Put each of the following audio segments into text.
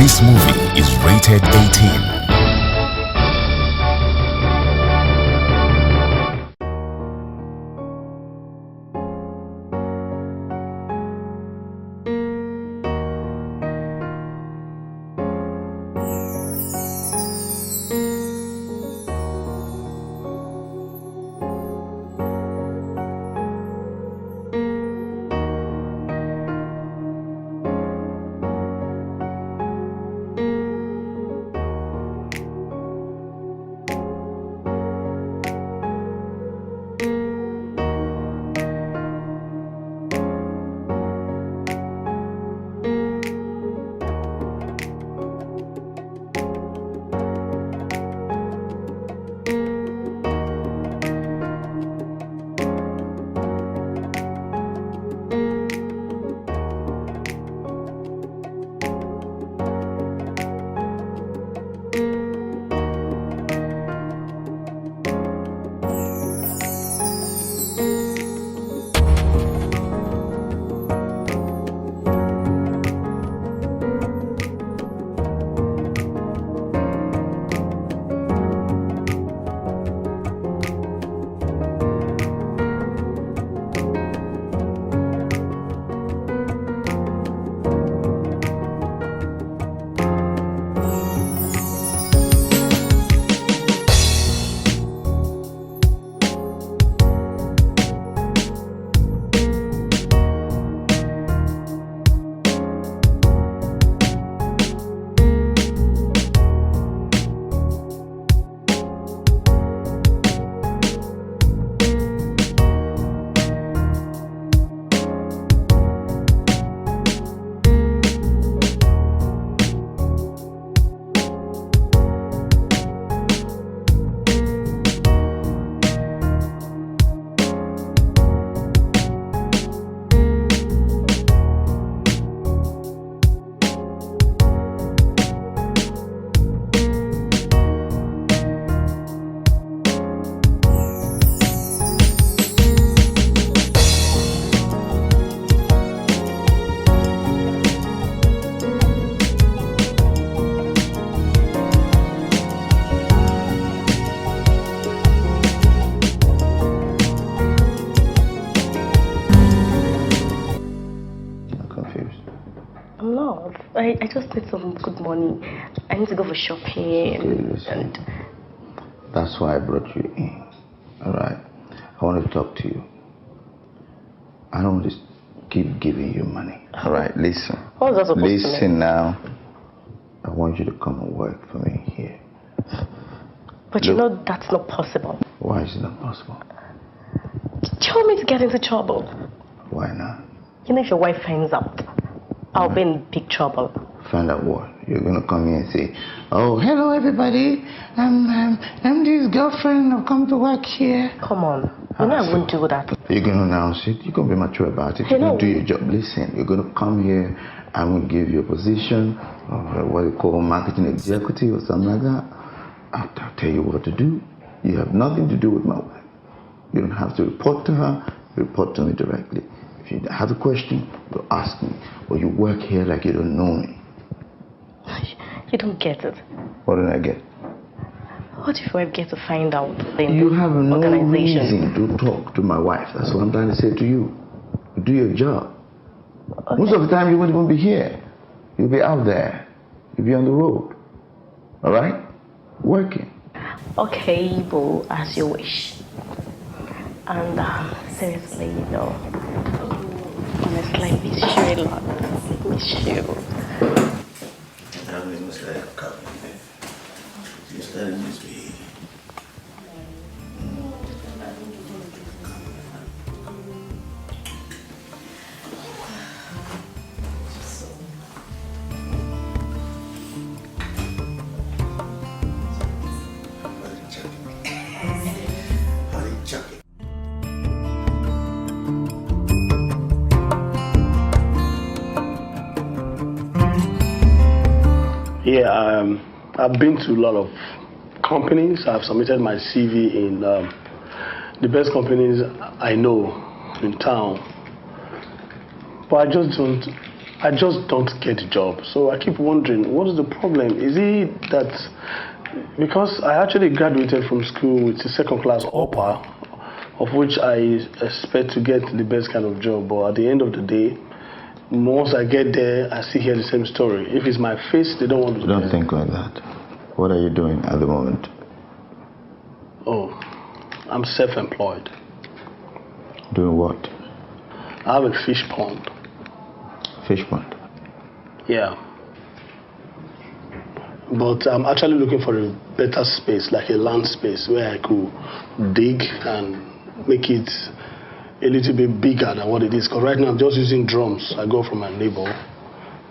This movie is rated 18. I just need some good money. I need to go for shopping. Listen, that's why I brought you in. Alright? I want to talk to you. I don't want to keep giving you money. Alright, listen. What was that supposed to mean? Listen now. I want you to come and work for me here. But you know that's not possible. Why is it not possible? Do you want me to get into trouble? Why not? You know, if your wife finds out, I'll be in big trouble. Find out what? You're gonna come here and say, "Oh, hello everybody. I'm this girlfriend. I've come to work here." Come on. You know I wouldn't do that. You're gonna announce it. You're gonna be mature about it. You're gonna do your job. Listen, you're gonna come here. I'm gonna give you a position of what you call marketing executive or something like that. I'll tell you what to do. You have nothing to do with my wife. You don't have to report to her. Report to me directly. If you have a question, you ask me. Or you work here like you don't know me. You don't get it. What did I get? What if your wife gets to find out? You have no reason to talk to my wife. That's what I'm trying to say to you. Do your job. Okay. Most of the time you won't even be here. You'll be out there. You'll be on the road. Alright? Working. Okay, Bo, as you wish. And seriously, you know, honestly, I miss you a lot. I miss you. I must let her come. Just let him miss me. Yeah, I've been to a lot of companies. I've submitted my CV in the best companies I know in town. But I just don't I just don't get the job. So I keep wondering, what is the problem? Is it that because I actually graduated from school with a second class upper, of which I expect to get the best kind of job, but at the end of the day, once I get there, I still hear the same story. If it's my face, they don't want to. Don't think like that. What are you doing at the moment? Oh, I'm self-employed. Doing what? I have a fish pond. Fish pond? Yeah. But I'm actually looking for a better space, like a land space where I could dig and make it a little bit bigger than what it is. Because right now I'm just using drums I got from my neighbor.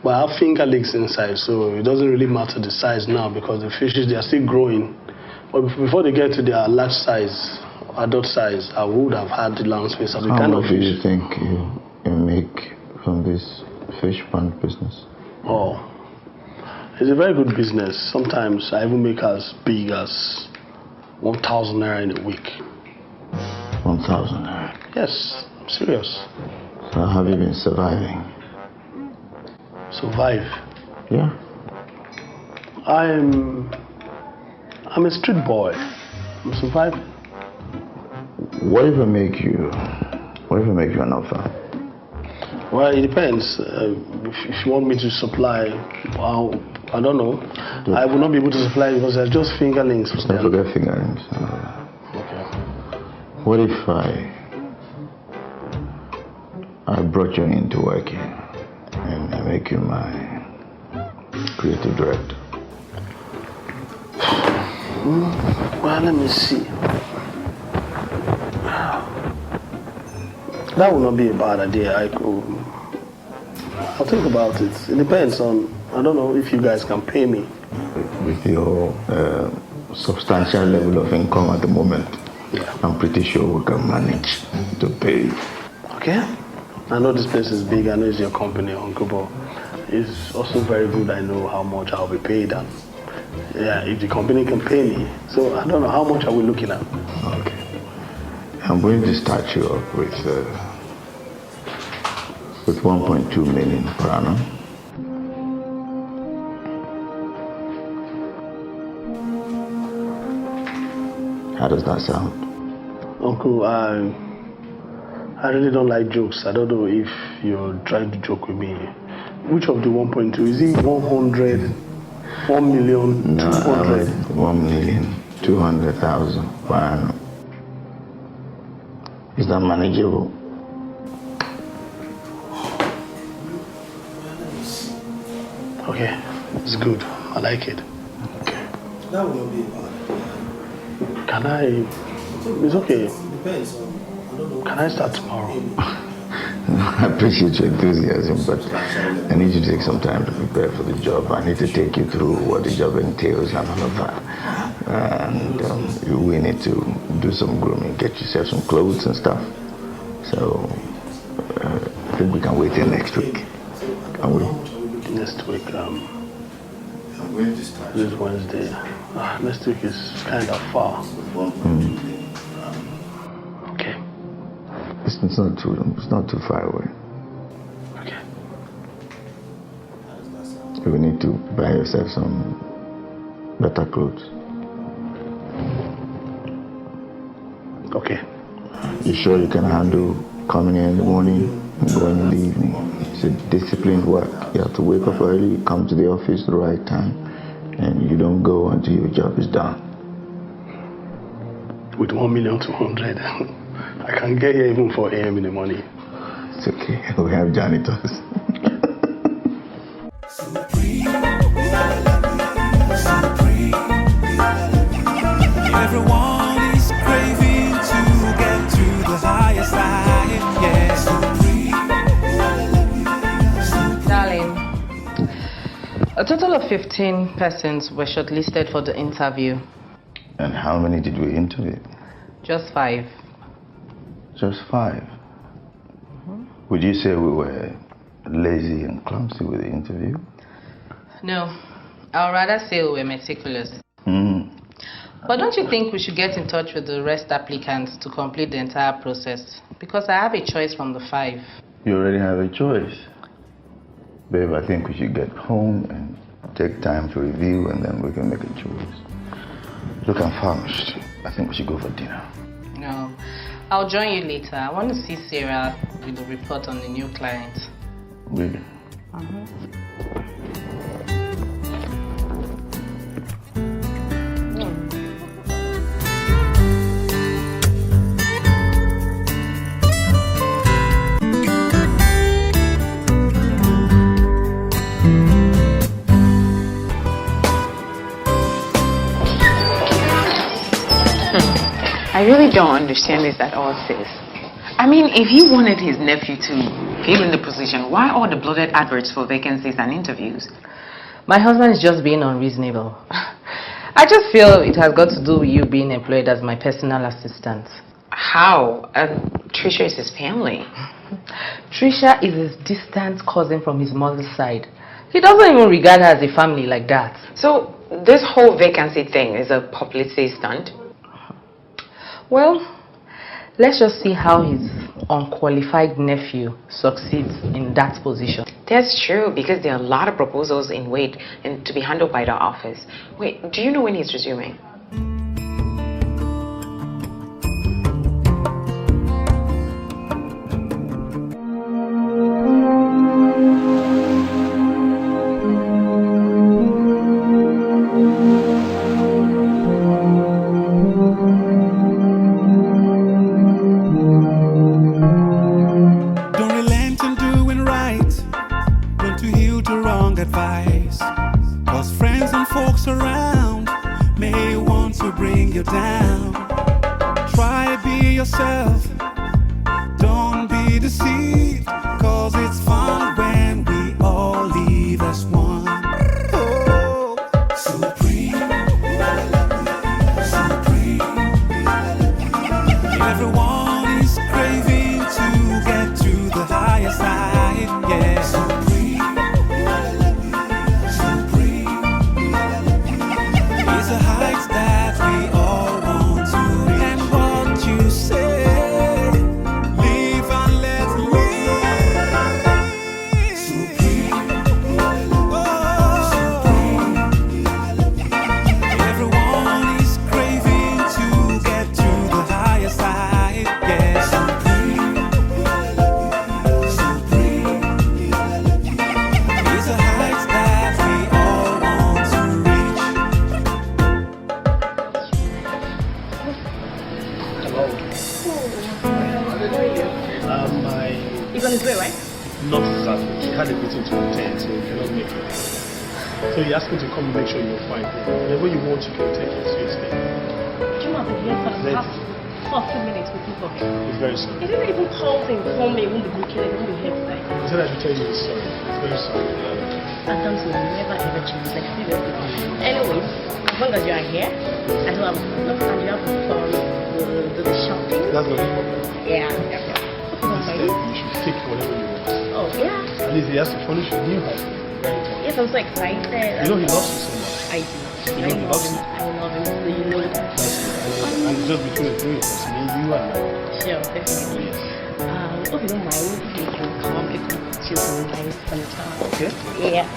But I have fingerlings inside, so it doesn't really matter the size now because the fishes, they are still growing. But before they get to their large size, adult size, I would have had the land space as a kind of fish. How much do you think you make from this fish pond business? Oh, it's a very good business. Sometimes I even make as big as 1,000 naira in a week. 1,000 naira? Yes, I'm serious. So how have you been surviving? Survive? Yeah. I'm a street boy. I'm surviving. What if I make you an offer? Well, it depends. If you want me to supply, well, I don't know. I will not be able to supply because there's just fingerlings. Don't forget fingerlings. Okay. What if I brought you into work here and I make you my creative director? Well, let me see. That would not be a bad idea. I'll think about it. It depends on, I don't know if you guys can pay me. With your substantial level of income at the moment, yeah, I'm pretty sure we can manage to pay you. Okay. I know this place is big. I know it's your company, Uncle, but it's also very good. I know how much I'll be paid, and yeah, if the company can pay me. So I don't know, how much are we looking at? Okay. I'm going to start you up with 1.2 million per annum. How does that sound? Uncle, I really don't like jokes. I don't know if you're trying to joke with me. Which of the 1.2? Is it 100, 1 million, no, 200? 1,200,000 per annum. Is that manageable? Okay, it's good. I like it. Okay. That will not be bad. Can I? It's okay. Depends on, I don't know. Can I start tomorrow? I appreciate your enthusiasm, but I need you to take some time to prepare for the job. I need to take you through what the job entails and all of that. And we need to do some grooming, get yourself some clothes and stuff. So I think we can wait till next week. Can we? Next week, I'm going to start. this is Wednesday. Next week is kind of far. Okay. It's not too far away. Okay. You will need to buy yourself some better clothes. Okay. You sure you can handle coming in the morning and going in the evening? It's a disciplined work. You have to wake up early, come to the office at the right time, and you don't go until your job is done. With 1,200,000, I can get here even 4 a.m. in the morning. It's okay. We have janitors. Everyone is craving to get to the higher side, yeah. Darling, a total of 15 persons were shortlisted for the interview. And how many did we interview? Just 5. Just 5. Would you say we were lazy and clumsy with the interview? No, I'd rather say we were meticulous. But don't you think we should get in touch with the rest applicants to complete the entire process? Because I have a choice from the 5. You already have a choice. Babe, I think we should get home and take time to review and then we can make a choice. Look, I'm famished. I think we should go for dinner. No, I'll join you later. I want to see Sarah with the report on the new client. Really? I really don't understand this at all, sis. I mean, if he wanted his nephew to fill in the position, why all the bloated adverts for vacancies and interviews? My husband is just being unreasonable. I just feel it has got to do with you being employed as my personal assistant. How? Trisha is his family. Trisha is his distant cousin from his mother's side. He doesn't even regard her as a family like that. So, this whole vacancy thing is a publicity stunt? Well, let's just see how his unqualified nephew succeeds in that position. That's true, because there are a lot of proposals in wait and to be handled by the office. Wait, do you know when he's resuming? Don't relent in doing right. Don't to heal to wrong advice. Cause friends and folks around may want to bring you down. Try be yourself. Don't be deceived. Cause it's fun when we all live as one. Oh, supreme. Supreme. Everyone is craving to get to the higher side, yeah. Supreme, supreme. It's a height that we all want to reach. And what you say, live and let live. Supreme, oh, supreme. Everyone is craving to get to the higher side, yeah. Supreme, supreme. It's a height that we all want to reach. Hello. He's on his way, right? Not exactly. He had a meeting to attend, so he cannot make it. So he asked me to come and make sure you're fine. Whenever you want, you can take it seriously. Jim, I've been here for the past 40 minutes waiting for him. It's very sorry. He didn't even call me, won't be good, he won't be here today. He said I should tell you he's sorry. It's very sorry. Adams will never ever change, like seriously. Anyways, as long as you are here, I don't have a problem, and you have fun, we'll do the shopping. That's not a problem. Yeah. Instead, you should take whatever you want. Oh, yeah. At least he has to furnish a new house. Yes, I'm so excited. You know he loves you so much. I do. You know he loves you. I love him, so you know that. And it's just between the three of us, me, you, and I. Sure, definitely. If you don't mind, you can come, you can chill sometimes sometime. Okay. Yeah.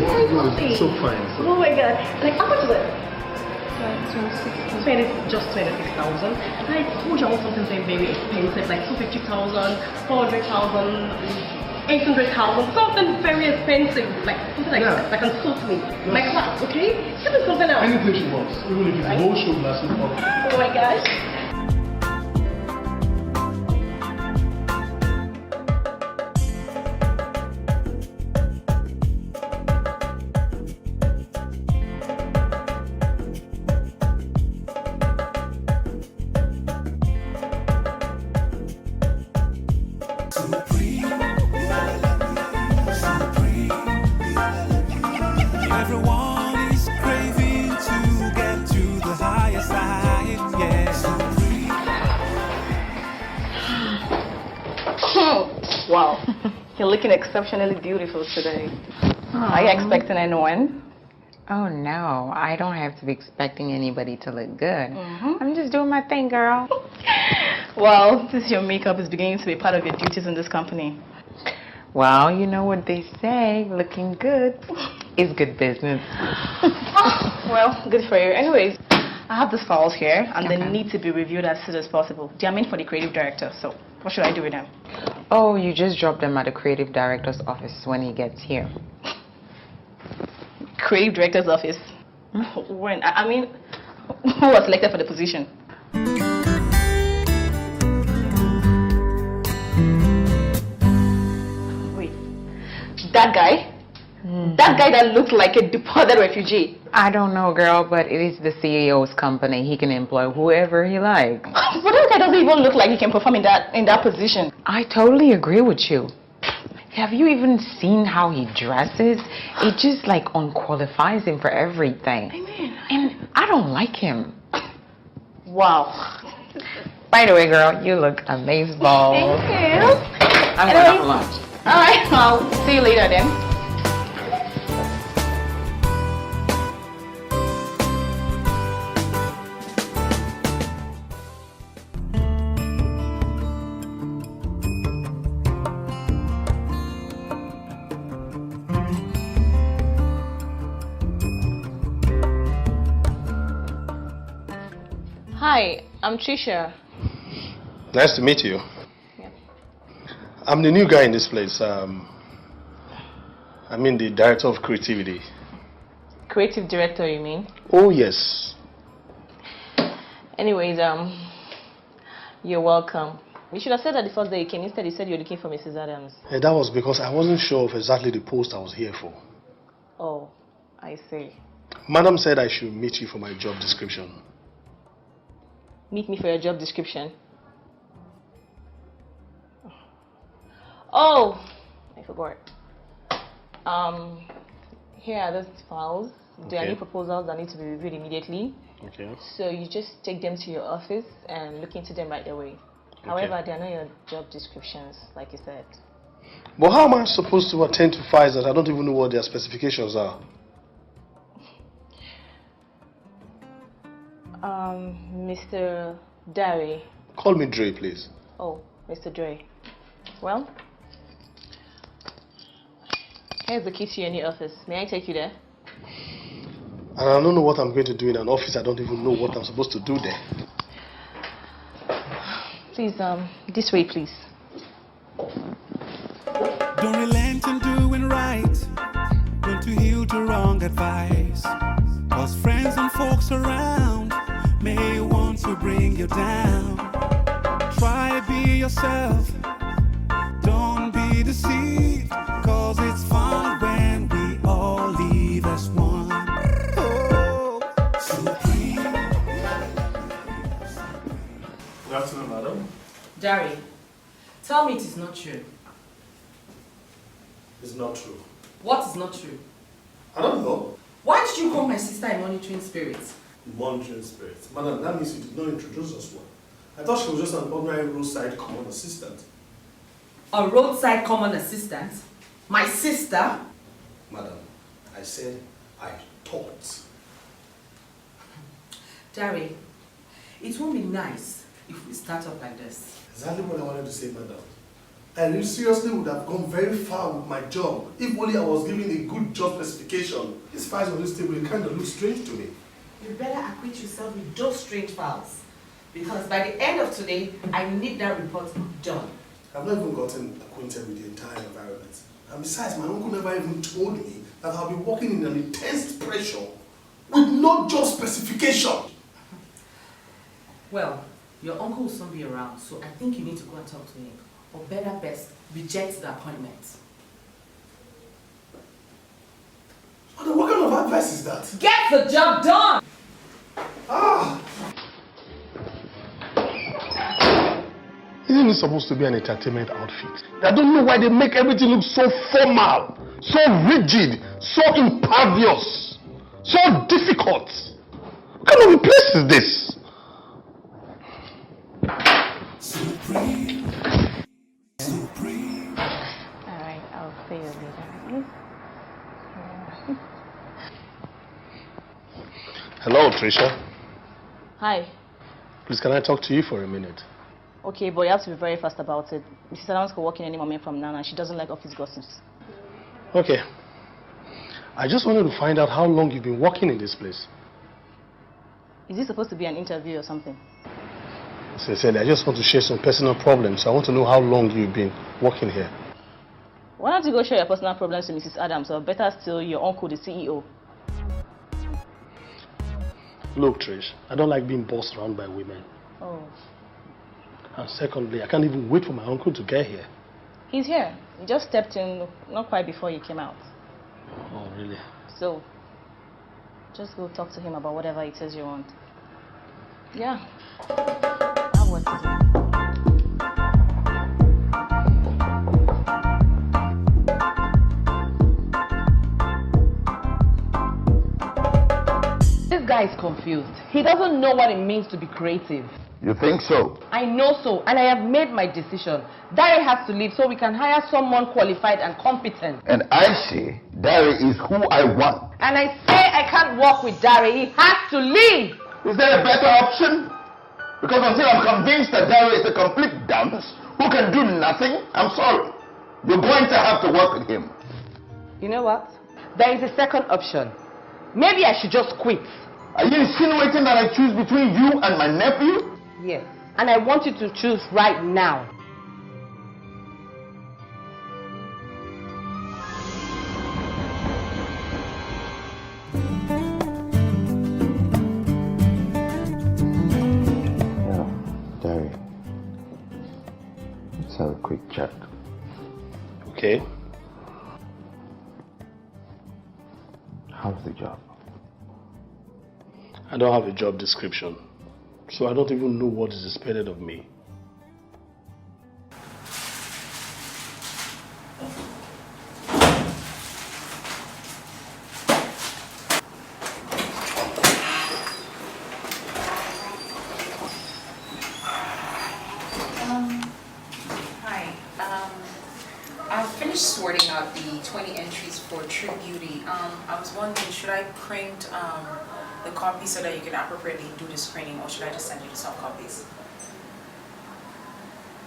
So fine. Oh my god. Like, how much is it? 26,000. Just 26,000. I told you I want something very expensive, like 250,000, 400,000, 800,000, something very expensive, like something like that can suit me. My class, okay? Give me something else. Anything she wants, even if it's the whole show glass. Oh my gosh. Everyone is craving to get to the higher side, yeah. Wow. You're looking exceptionally beautiful today. Are you expecting anyone? Oh no, I don't have to be expecting anybody to look good. I'm just doing my thing, girl. Well, since your makeup is beginning to be part of your duties in this company. Well, you know what they say, looking good is good business. Well, good for you. Anyways, I have these files here, and they need to be reviewed as soon as possible. They are meant for the creative director, so what should I do with them? Oh, you just drop them at the creative director's office when he gets here. Creative director's office? When? I mean, who was selected for the position? Wait, that guy? That guy that looked like a deported refugee. I don't know, girl, but it is the CEO's company. He can employ whoever he likes. But that guy doesn't even look like he can perform in that position. I totally agree with you. Have you even seen how he dresses? It just like unqualifies him for everything. Amen. And I don't like him. Wow. By the way, girl, you look amazeball. Thank you. I'm going for lunch. All right, I'll see you later then. Hi, I'm Trisha. Nice to meet you. Yeah. I'm the new guy in this place. I mean the director of creativity. Creative director, you mean? Oh yes. Anyways, you're welcome. You should have said that the first day you came. Instead, you said you're looking for Mrs. Adams. That was because I wasn't sure of exactly the post I was here for. Oh, I see. Madam said I should meet you for my job description. Meet me for your job description. Oh, I forgot. Here are those files. There are new proposals that need to be reviewed immediately. Okay. So you just take them to your office and look into them right away. However, they are not your job descriptions, like you said. But how am I supposed to attend to files that I don't even know what their specifications are? Mr. Dare. Call me Dre, please. Oh, Mr. Dre. Well, here's the key to your new office. May I take you there? And I don't know what I'm going to do in an office. I don't even know what I'm supposed to do there. Please, this way, please. Don't relent in doing right. Don't you heal to wrong advice. Cause friends and folks around may want to bring you down. Try be yourself. Don't be deceived. Cause it's fun when we all live as one. Oh, supreme. Good afternoon, madam. Dari, tell me it is not true. It's not true. What is not true? I don't know. Why did you call my sister a monitoring spirit? Monitoring spirit. Madam, that means you did not introduce us well. I thought she was just an ordinary roadside common assistant. A roadside common assistant? My sister? Madam, I said I thought. Dari, it won't be nice if we start off like this. Exactly what I wanted to say, madam. I really seriously would have gone very far with my job if only I was given a good job specification. These files on this table, it kind of looks strange to me. You better acquit yourself with those strange files. Because by the end of today, I need that report done. I've not even gotten acquainted with the entire environment. And besides, my uncle never even told me that I'll be working in an intense pressure with no job specification. Well, your uncle will soon be around, so I think you need to go and talk to him. Or better best, reject the appointment. Mother, what kind of advice is that? Get the job done! Ah! Isn't it supposed to be an entertainment outfit? I don't know why they make everything look so formal, so rigid, so impervious, so difficult. What kind of a place is this? Alright, I'll see you later. Hello, Trisha. Hi. Please, can I talk to you for a minute? Okay, but you have to be very fast about it. Mrs. Adams could walk in any moment from now and she doesn't like office gossips. Okay. I just wanted to find out how long you've been working in this place. Is this supposed to be an interview or something? Sincerely, I just want to share some personal problems. I want to know how long you've been working here. Why don't you go share your personal problems with Mrs. Adams, or better still, your uncle, the CEO? Look, Trish, I don't like being bossed around by women. Oh. And secondly, I can't even wait for my uncle to get here. He's here. He just stepped in not quite before you came out. Oh, really? So, just go talk to him about whatever it is you want. Yeah. I have work to do. This guy is confused. He doesn't know what it means to be creative. You think so? I know so, and I have made my decision. Dari has to leave so we can hire someone qualified and competent. And I say Dari is who I want. And I say I can't work with Dari. He has to leave. Is there a better option? Because until I'm convinced that Dari is a complete dunce who can do nothing, I'm sorry. You're going to have to work with him. You know what? There is a second option. Maybe I should just quit. Are you insinuating that I choose between you and my nephew? Yes. And I want you to choose right now. Yeah, Dari. Let's have a quick chat. Okay. How's the job? I don't have a job description, so I don't even know what is expected of me. Hi. I finished sorting out the 20 entries for True Beauty. I was wondering, should I print the copy so that you can appropriately do the screening, or should I just send you the soft copies?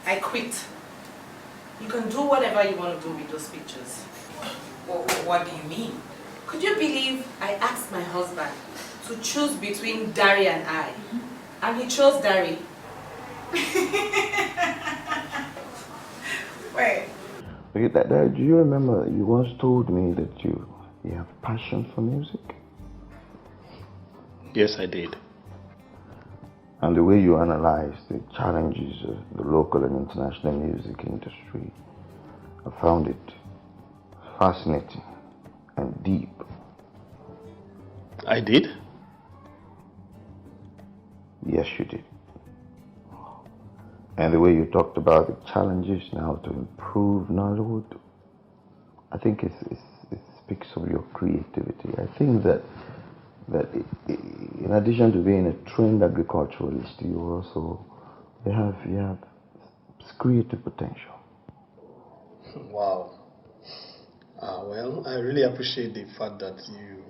I quit. You can do whatever you want to do with those pictures. What do you mean? Could you believe I asked my husband to choose between Dari and I? And he chose Dari. Wait. Okay, do you remember you once told me that you have passion for music? Yes, I did. And the way you analyze the challenges of the local and international music industry, I found it fascinating and deep. I did? Yes, you did. And the way you talked about the challenges now to improve Nollywood, I think it speaks of your creativity. I think that in addition to being a trained agriculturalist, you have creative potential. Wow. Well, I really appreciate the fact that you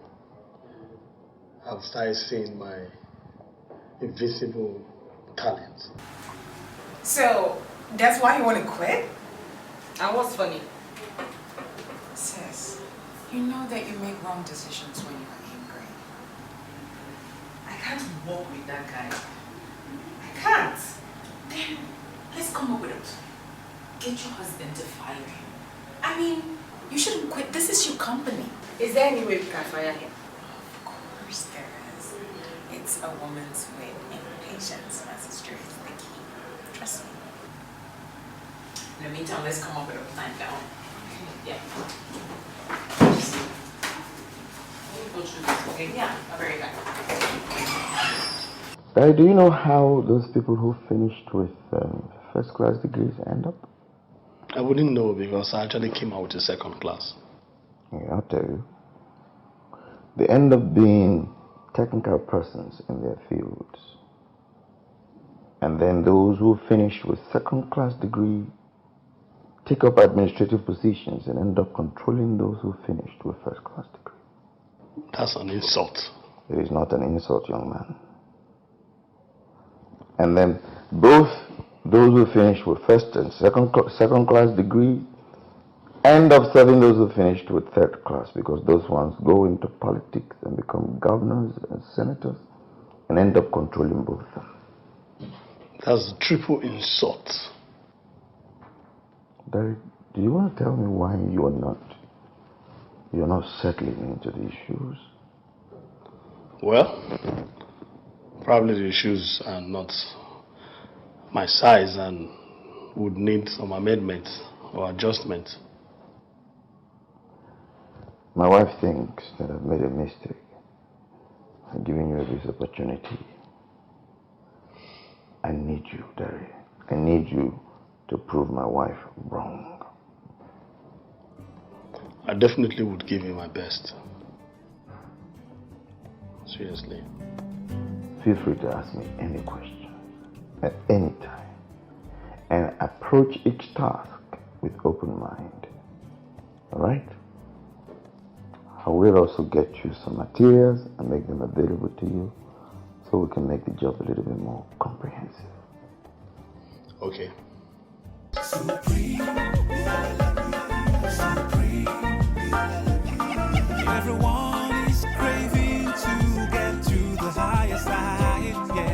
have started seeing my invisible talent. So, that's why you want to quit? And what's funny? Sis, you know that you make wrong decisions when you're angry. I can't walk with that guy. I can't. Then let's come up with it. Get your husband to fire him. I mean, you shouldn't quit. This is your company. Is there any way we can fire him? Of course there is. It's a woman's wit and patience, my sister, is the key. Trust me. In the meantime, let's come up with a plan down. Yeah. Go through this, okay? Yeah, I'll be right back. Do you know how those people who finished with first-class degrees end up? I wouldn't know because I actually came out with a second class. Yeah, I'll tell you. They end up being technical persons in their fields. And then those who finish with second-class degree take up administrative positions and end up controlling those who finished with first-class degree. That's an insult. It is not an insult, young man. And then both those who finish with first and second class degree end up serving those who finished with third class, because those ones go into politics and become governors and senators and end up controlling both of them. That's a triple insult. Derek, do you want to tell me why you're not settling into these shoes? Well, probably the shoes are not my size and would need some amendments or adjustments. My wife thinks that I've made a mistake in giving you this opportunity. I need you, Derry. I need you to prove my wife wrong. I definitely would give you my best. Seriously. Feel free to ask me any question at any time, and approach each task with open mind. Alright? I will also get you some materials and make them available to you so we can make the job a little bit more comprehensive. Okay. Everyone is craving to get to the higher side, yeah.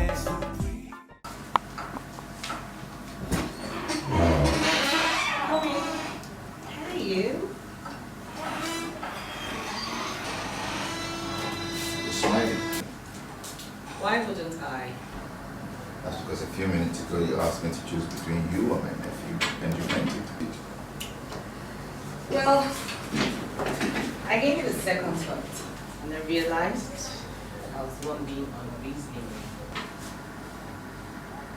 Hey, you. You're smiling. Why wouldn't I? That's because a few minutes ago you asked me to choose between you and my nephew, and you meant it to be. Well, I gave you the second thought, and I realized that I was the one being unreasonable.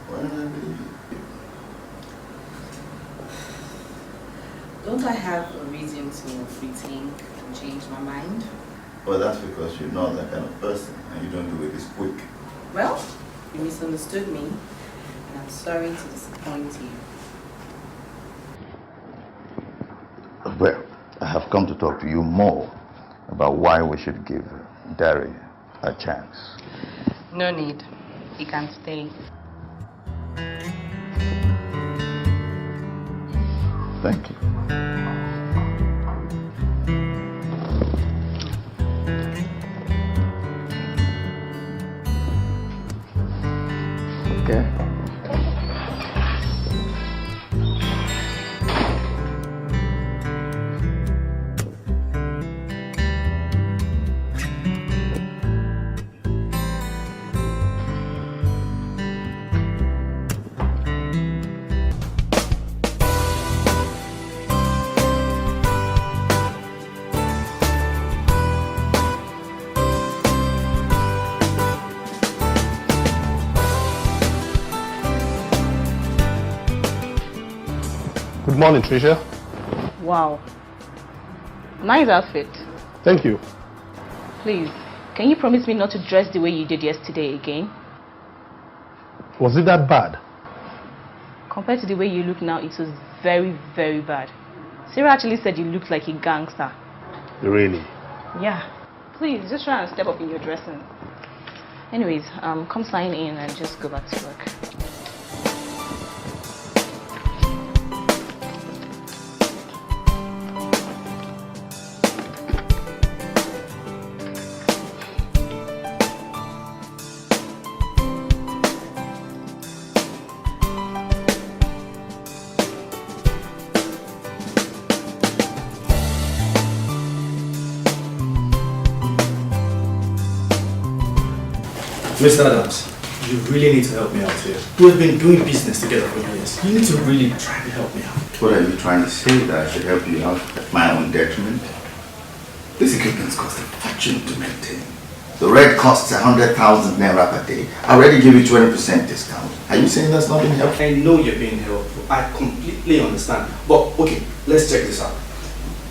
Why don't I believe you? Don't I have a reason to rethink and change my mind? Well, that's because you're not that kind of person, and you don't do it this quick. Well, you misunderstood me, and I'm sorry to disappoint you. Well, I have come to talk to you more about why we should give Derry a chance. No need. He can stay. Thank you. Okay. Good morning, Tricia. Wow. Nice outfit. Thank you. Please, can you promise me not to dress the way you did yesterday again? Was it that bad? Compared to the way you look now, it was very, very bad. Sarah actually said you looked like a gangster. Really? Yeah. Please, just try and step up in your dressing. Anyways, come sign in and just go back to work. Mr. Adams, you really need to help me out here. We have been doing business together for years. You need to really try to help me out. What are you trying to say? That I should help you out at my own detriment? This equipment costs a fortune to maintain. The red costs 100,000 naira per day. I already give you 20% discount. Are you saying that's not being helpful? I know you're being helpful. I completely understand. But okay, let's check this out.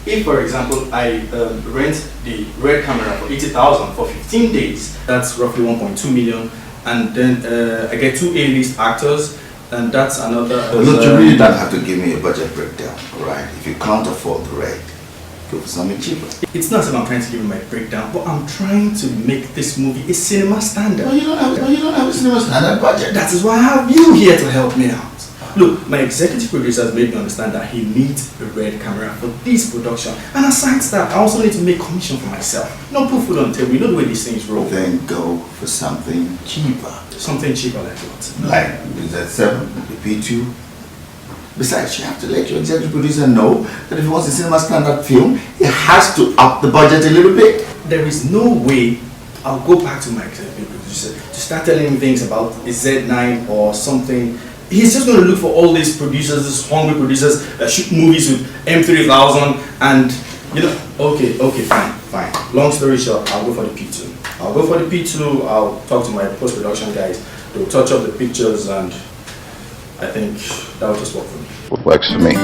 If, for example, I rent the red camera for 80,000 for 15 days, that's roughly 1.2 million. And then I get 2 A-list actors, and that's another... Look, you really don't have to give me a budget breakdown, alright? If you can't afford the red, go for something cheaper. It's not as if I'm trying to give you my breakdown, but I'm trying to make this movie a cinema standard. No, you don't have a cinema standard budget. That is why I have you here to help me out. Look, my executive producer has made me understand that he needs a red camera for this production. And aside that, I also need to make commission for myself. No put food on the table. You know the way these things roll. Then go for something cheaper. Something cheaper like what? Like the Z7, the P2. Besides, you have to let your executive producer know that if he wants a cinema standard film, he has to up the budget a little bit. There is no way I'll go back to my executive producer to start telling him things about a Z9 or something. He's just going to look for all these producers, these hungry producers that shoot movies with M3000 and, you know, okay, fine. Long story short, I'll go for the P2. I'll talk to my post-production guys. They'll touch up the pictures and I think that will just work for me. It works for me.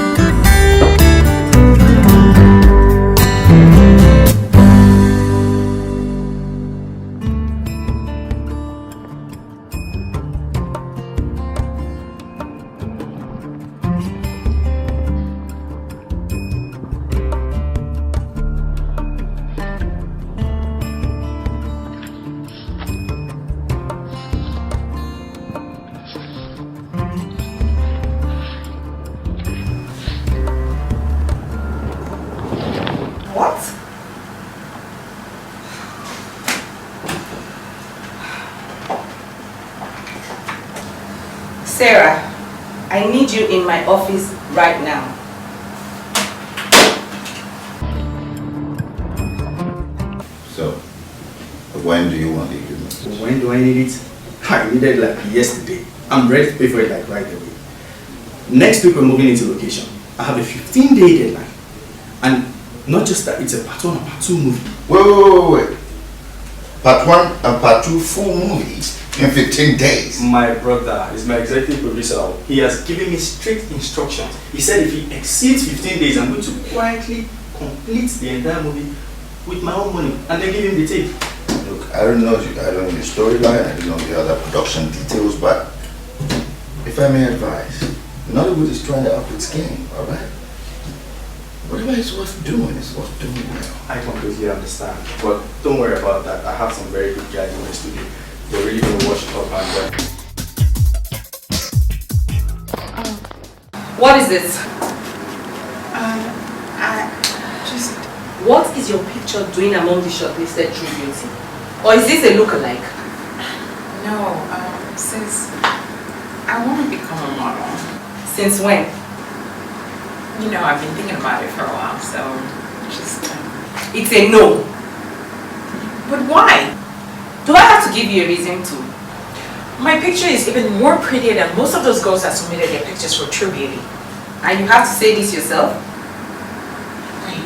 Sarah, I need you in my office right now. So, when do you want the equipment? When do I need it? I need it like yesterday. I'm ready to pay for it like right away. Next week we're moving into location. I have a 15-day deadline. And not just that, it's a part 1 and part 2 movie. Wait. Part 1 and part 2 full movies in 15 days. My brother is my executive producer. He has given me strict instructions. He said if he exceeds 15 days, I'm going to quietly complete the entire movie with my own money and then give him the tape. Look, I don't know the storyline, I don't know the other production details, but if I may advise, Nollywood is trying to up its game, alright? Whatever it's worth doing, it's worth doing well. I completely understand, but don't worry about that. I have some very good guys in my studio. They're really going to wash it up and What is this? What is your picture doing among the shortlisted True Beauty? Or is this a lookalike? No, since I want to become a model. Since when? You know, I've been thinking about it for a while, so just... It's a no. But why? Do I have to give you a reason to? My picture is even more prettier than most of those girls that submitted their pictures for True Beauty. And you have to say this yourself? Wait,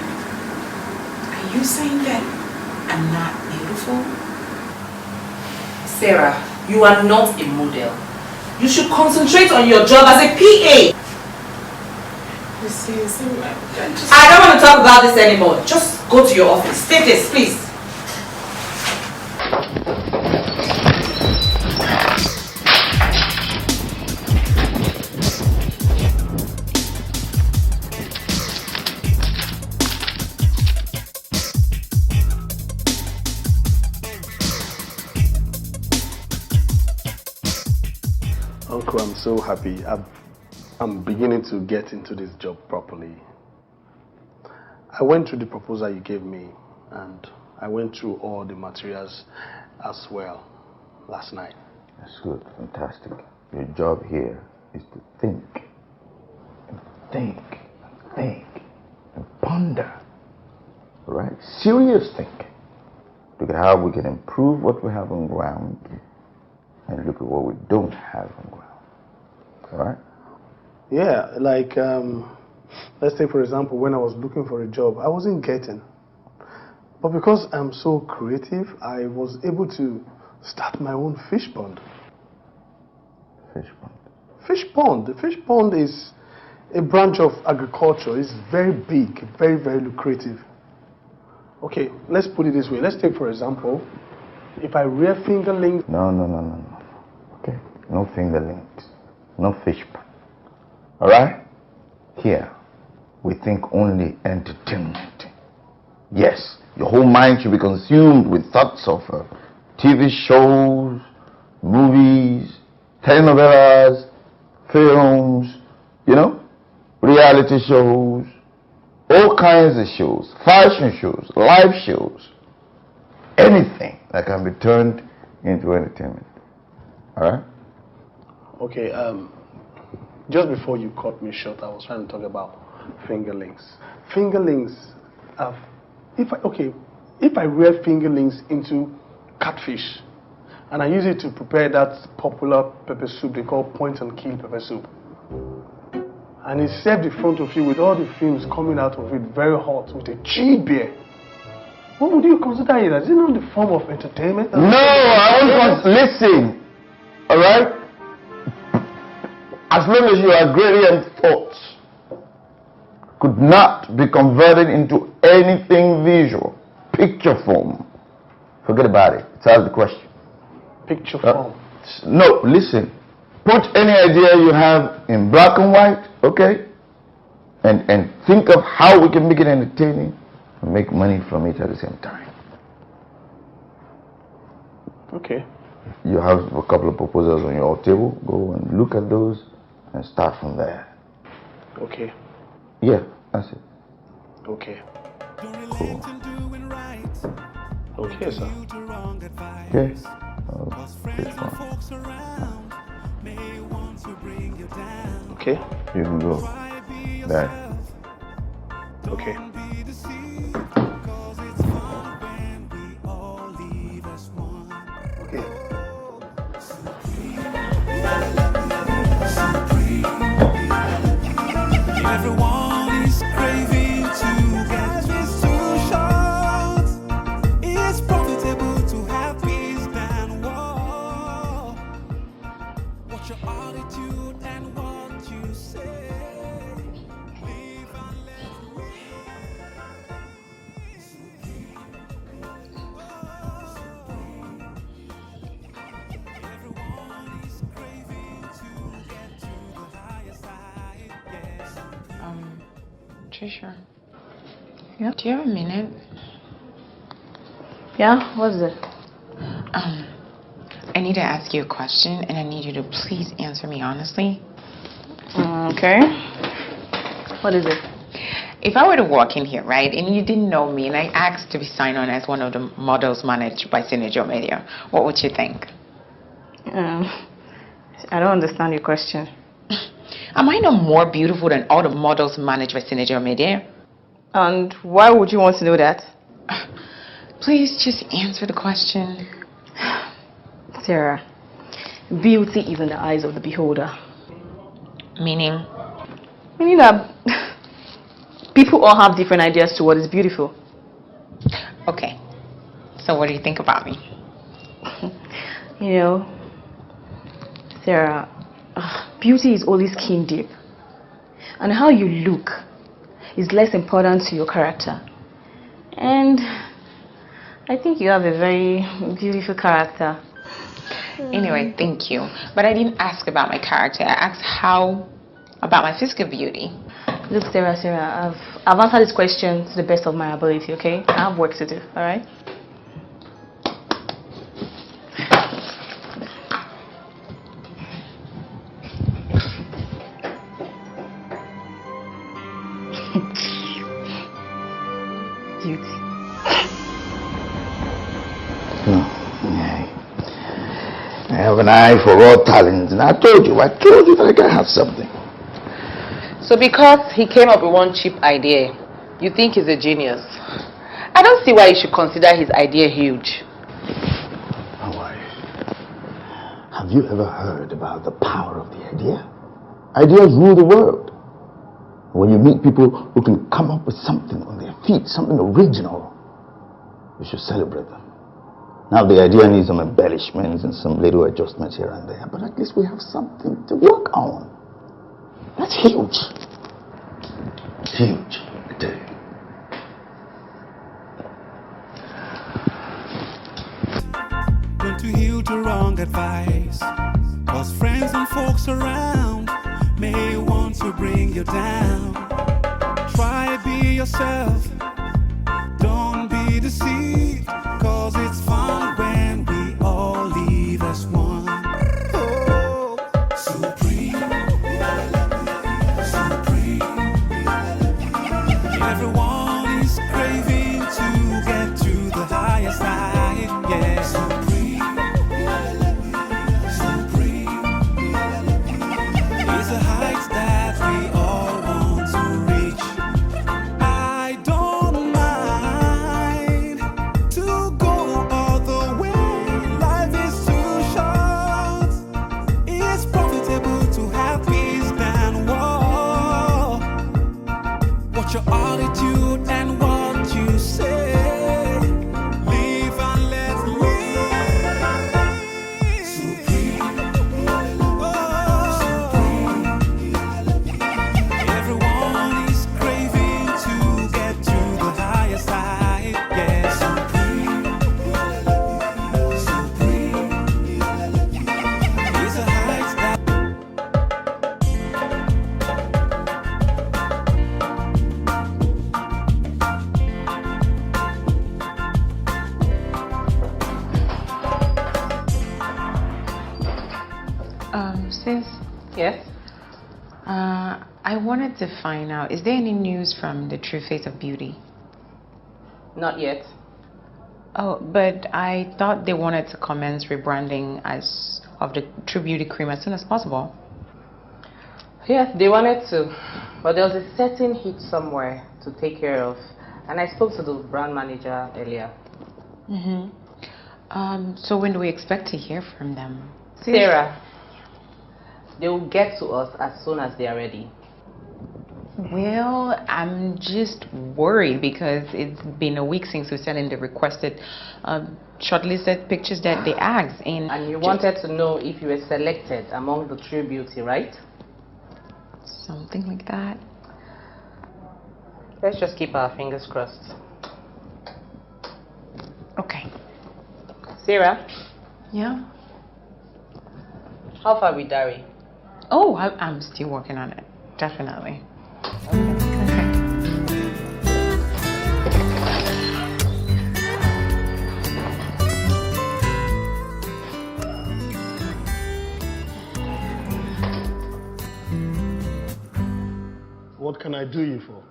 are you saying that I'm not beautiful? Sarah, you are not a model. You should concentrate on your job as a PA. I don't want to talk about this anymore. Just go to your office. Take this, please. Uncle, I'm so happy. I'm beginning to get into this job properly. I went through the proposal you gave me and I went through all the materials as well last night. That's good, fantastic. Your job here is to think and ponder, right? Serious thinking. Look at how we can improve what we have on ground and look at what we don't have on ground. Alright? Yeah, like, let's say for example, when I was looking for a job, I wasn't getting. But because I'm so creative, I was able to start my own fish pond. Fish pond? Fish pond. The fish pond is a branch of agriculture. It's very big, very, very lucrative. Okay, let's put it this way. Let's take for example, if I rear fingerlings. No. Okay, no fingerlings, no fish pond. Alright? Here, we think only entertainment. Yes, your whole mind should be consumed with thoughts of TV shows, movies, telenovelas, films, you know, reality shows, all kinds of shows, fashion shows, live shows, anything that can be turned into entertainment. Alright? Okay, just before you cut me short, I was trying to talk about fingerlings. Fingerlings have, if I rear fingerlings into catfish and I use it to prepare that popular pepper soup they call point and kill pepper soup, and it's served in front of you with all the fumes coming out of it very hot with a chilled beer, what would you consider it as? Is it not the form of entertainment? No, I won't. Listen, alright? As long as your agrarian thoughts could not be converted into anything visual, picture form, forget about it. It's out of the question. Picture form? No, listen. Put any idea you have in black and white, okay? And think of how we can make it entertaining and make money from it at the same time. Okay. You have a couple of proposals on your table. Go and look at those and start from there. Okay. Yeah, that's it. Okay. Cool. Okay, sir. Okay. Okay. You can go. Bye. Okay. Everyone is craving to get this too short. It's profitable to have peace than war. What's your attitude and what you say? Live and let live. Everyone is craving to get to the higher side. Yes. Trisha. Yeah? Do you have a minute? Yeah? What is it? I need to ask you a question, and I need you to please answer me honestly. Okay. What is it? If I were to walk in here, right, and you didn't know me, and I asked to be signed on as one of the models managed by Synergy Media, what would you think? I don't understand your question. Am I no more beautiful than all the models managed by Synergy Media? And why would you want to know that? Please just answer the question. Sarah, beauty is in the eyes of the beholder. Meaning? Meaning that people all have different ideas to what is beautiful. Okay. So what do you think about me? You know, Sarah, beauty is only skin deep. And how you look is less important to your character. And I think you have a very beautiful character. Anyway, thank you. But I didn't ask about my character. I asked about my physical beauty. Look, Sarah, I've answered this question to the best of my ability, okay? I have work to do, alright? Beauty. I have an eye for raw talent, and I told you that I can have something. So because he came up with one cheap idea, you think he's a genius? I don't see why you should consider his idea huge. My wife, have you ever heard about the power of the idea? Ideas rule the world. When you meet people who can come up with something on their feet, something original, you should celebrate them. Now the idea needs some embellishments and some little adjustments here and there, but at least we have something to work on. That's huge. Huge, I tell you. Don't you heal to wrong advice, 'cause friends and folks around may want to bring you down. Try be yourself, don't be deceived, 'cause it's fun when we all live as one. Oh, supreme, supreme. Everyone is craving to get to the higher side, yeah. Supreme, supreme. It's a height that we all want to reach. I don't mind to go all the way. Life is too short. It's profitable to have peace than war. Watch your attitude and what you say. Live and let live. Supreme. Oh, supreme. Everyone is craving to get to the higher side. Yeah, supreme. Supreme. It's a height that Sis, Yes? I wanted to find out, is there any news from the True Face of Beauty? Not yet. Oh, but I thought they wanted to commence rebranding as of the True Beauty cream as soon as possible. Yeah, they wanted to, but there was a certain heat somewhere to take care of, and I spoke to the brand manager earlier. So when do we expect to hear from them? Sis? Sarah, they will get to us as soon as they are ready. Well, I'm just worried because it's been a week since we sent in the requested shortlisted pictures that they asked. And you wanted to know if you were selected among the True Beauty, right? Something like that. Let's just keep our fingers crossed. Okay. Sarah? Yeah? How far with Dari? Oh, I'm still working on it. Definitely. What can I do you for?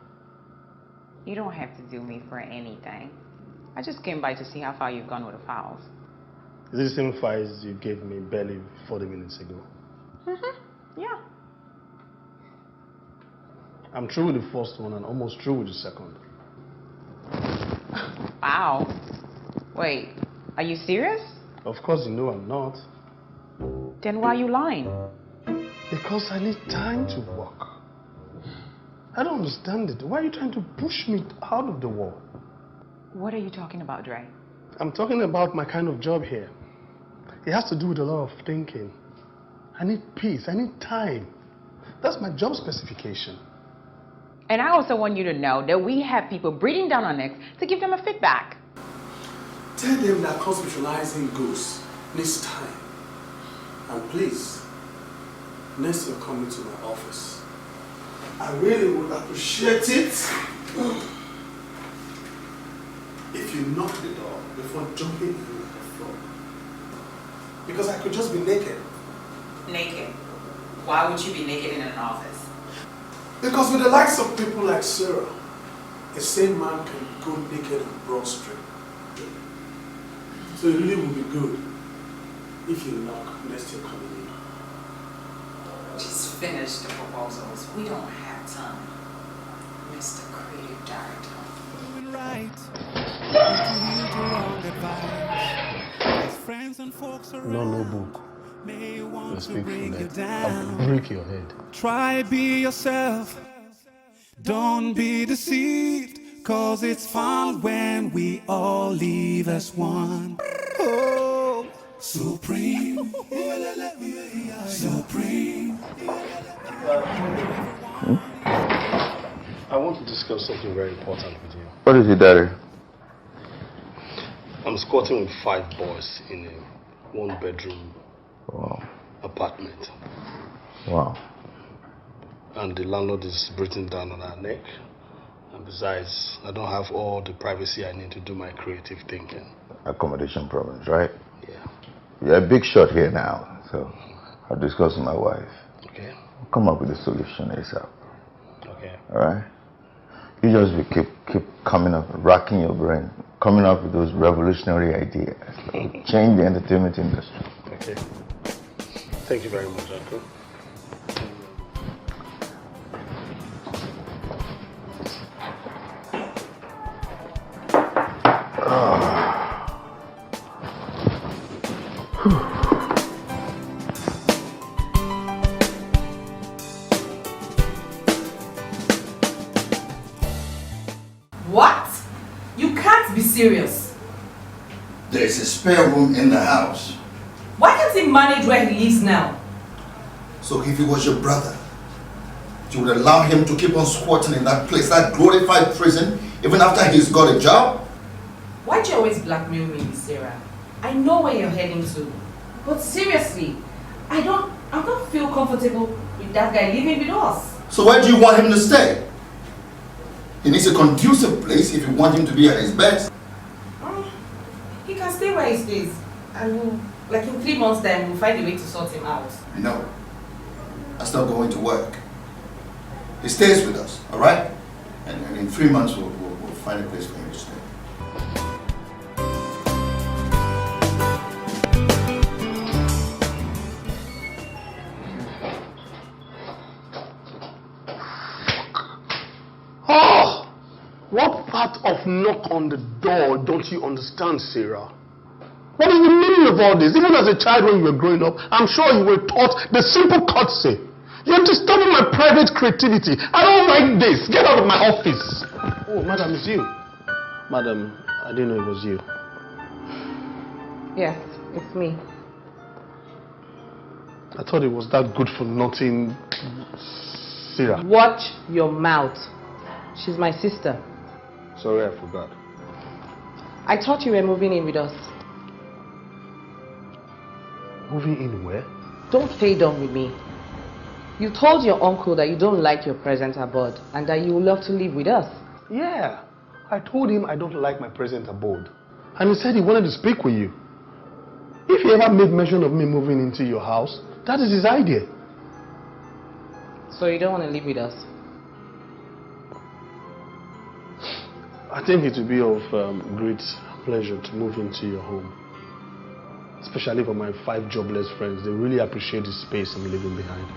You don't have to do me for anything. I just came by to see how far you've gone with the files. Is this the same files you gave me barely 40 minutes ago? Yeah. I'm through with the first one and almost through with the second. Wow. Wait, are you serious? Of course you know I'm not. Then why are you lying? Because I need time to work. I don't understand it. Why are you trying to push me out of the wall? What are you talking about, Dre? I'm talking about my kind of job here. It has to do with a lot of thinking. I need peace. I need time. That's my job specification. And I also want you to know that we have people breathing down our necks to give them a feedback. Tell them that conceptualizing goals needs time. And please, next you're coming to my office, I really would appreciate it if you knock the door before jumping in like a frog. Because I could just be naked. Naked? Why would you be naked in an office? Because with the likes of people like Sarah, a sane man can go naked on Broad Street. So it really would be good if you knock next you're coming in. Just finish the proposals. We don't have time, Mr. Creative Director. Doing right. Don't you heal to wrong advice. As friends and folks around No book. may want Let's to speak bring for you that. down. I'll break your head. Try be yourself. Don't be deceived, cause it's fun when we all live as one. Oh, supreme, supreme. I want to discuss something very important with you. What is it, Daddy? I'm squatting with 5 boys in a 1-bedroom apartment. Wow. And the landlord is breathing down on our neck. And besides, I don't have all the privacy I need to do my creative thinking. Accommodation problems, right? Yeah. You're a big shot here now, so I'll discuss with my wife. Okay. We'll come up with a solution ASAP. Okay. Alright? You just keep coming up, racking your brain, coming up with those revolutionary ideas. Like, change the entertainment industry. Okay. Thank you very much, Uncle. What? You can't be serious. There's a spare room in the house. Why can't he manage where he lives now? So if he was your brother, you would allow him to keep on squatting in that place, that glorified prison, even after he's got a job? Why'd you always blackmail me, Sarah? I know where you're heading to. But seriously, I don't feel comfortable with that guy living with us. So where do you want him to stay? He needs a conducive place if you want him to be at his best. He can stay where he stays. And we'll, like in 3 months' time, we'll find a way to sort him out. No, that's not going to work. He stays with us, all right? And in 3 months, we'll find a place for him to stay. Oh! What part of knock on the door don't you understand, Sarah? What is the meaning of all this? Even as a child when you were growing up, I'm sure you were taught the simple courtesy. You're disturbing my private creativity. I don't like this. Get out of my office. Oh, madam, it's you. Madam, I didn't know it was you. Yes, it's me. I thought it was that good for nothing, Sarah. Watch your mouth. She's my sister. Sorry, I forgot. I thought you were moving in with us. Moving in where? Don't play dumb with me. You told your uncle that you don't like your present abode and that you would love to live with us. Yeah, I told him I don't like my present abode. And he said he wanted to speak with you. If he ever made mention of me moving into your house, that is his idea. So you don't want to live with us? I think it would be of great pleasure to move into your home. Especially for my 5 jobless friends. They really appreciate the space I'm leaving behind.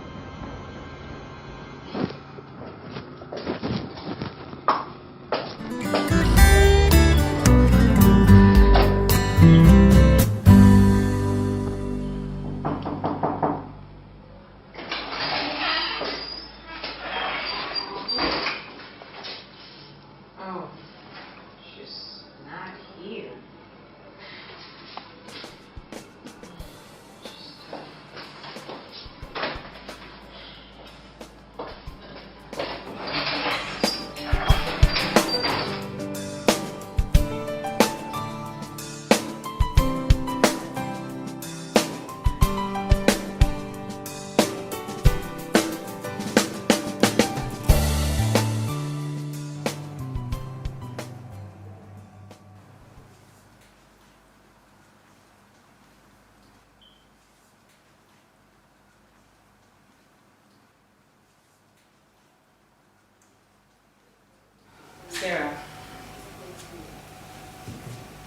Sarah,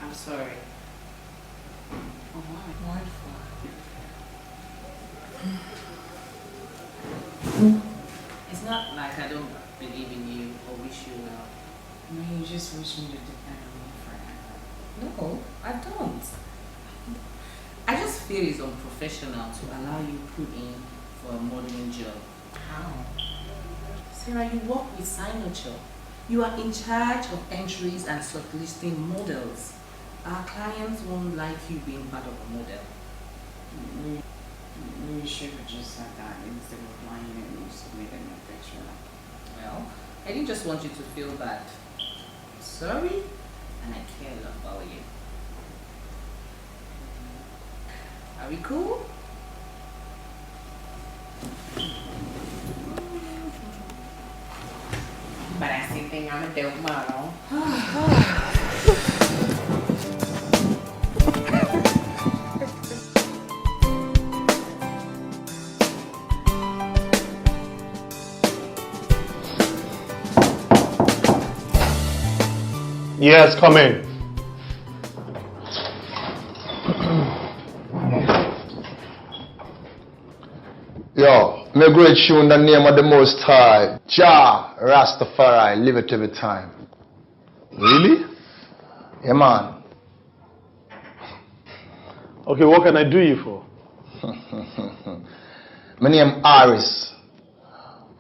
I'm sorry. Oh, what for? It's not like I don't believe in you or wish you well. I mean, you just wish me to depend on you forever. No, I don't. I just feel it's unprofessional to allow you put in for a modeling job. How? Sarah, you work with signature. You are in charge of entries and shortlisting models. Our clients won't like you being part of a model. We should have just said that instead of lying and submitting a picture. Well, I didn't just want you to feel bad. I'm sorry, and I care a lot about you. Are we cool? But I still think I'm a dope model. Yes, come in. Yo, me great tune in the name of the Most High, Jah Rastafari, live it every time. Really? Yeah, man. Okay, what can I do you for? My name Aris,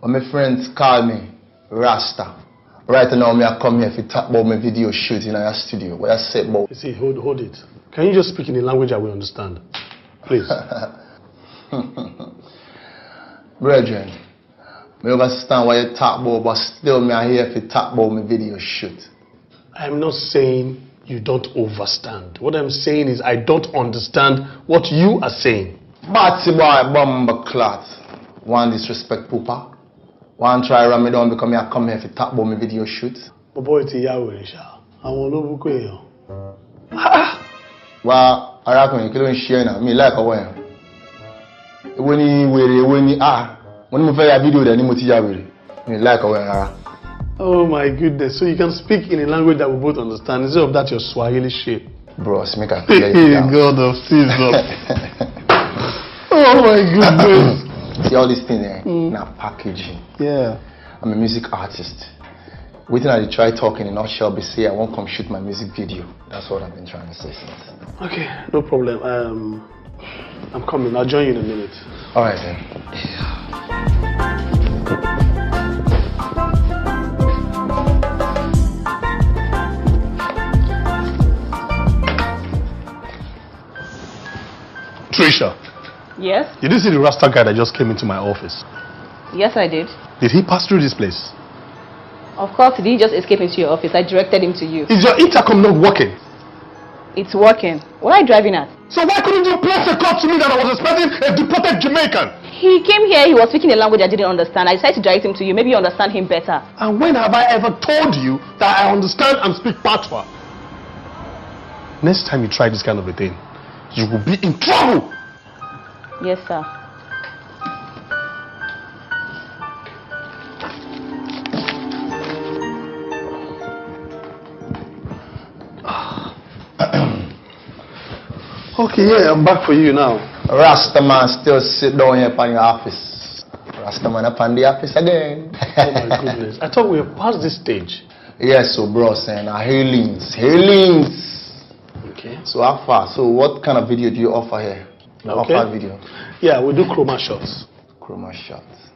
but my friends call me Rasta. Right now, I come here to talk about my video shooting in your studio. What I said about. You see, hold it. Can you just speak in a language I will understand? Please. Brethren, I understand what you talk about, but still me are here to talk about my video shoot. I'm not saying you don't understand. What I'm saying is I don't understand what you are saying. Batsy boy, bomber clot. One disrespect Poopa. One try run me down because I come here to talk about my video shoot. But boy, it's Yahweh, Sha. I want to look at you. Well, I reckon you can't share now. Me like a way. When you when you a video then you me like a way. Oh my goodness. So you can speak in a language that we both understand instead of that your Swahili shit. Bros, make a clear it God of Jesus. Oh my goodness. See all these things there? Now packaging. Yeah. I'm a music artist. Waiting I try talking in nutshell be say I won't come shoot my music video. That's what I've been trying to say since. Okay, no problem. I'm coming. I'll join you in a minute. Alright then. Trisha. Yes? Did you see the Rasta guy that just came into my office? Yes, I did. Did he pass through this place? Of course, he didn't just escape into your office. I directed him to you. Is your intercom not working? It's working. What are you driving at? So why couldn't you place a call to me that I was expecting a deported Jamaican? He came here, he was speaking a language I didn't understand. I decided to direct him to you. Maybe you understand him better. And when have I ever told you that I understand and speak Patois? Next time you try this kind of a thing, you will be in trouble. Yes, sir. Okay, yeah, I'm back for you now. Rastaman still sit down here upon your office. Rastaman upon the office again. Oh my goodness. I thought we were past this stage. Yes, so bro, saying hailings. Okay. So how far? So what kind of video do you offer here? You offer video? Yeah, we do chroma shots. Chroma shots.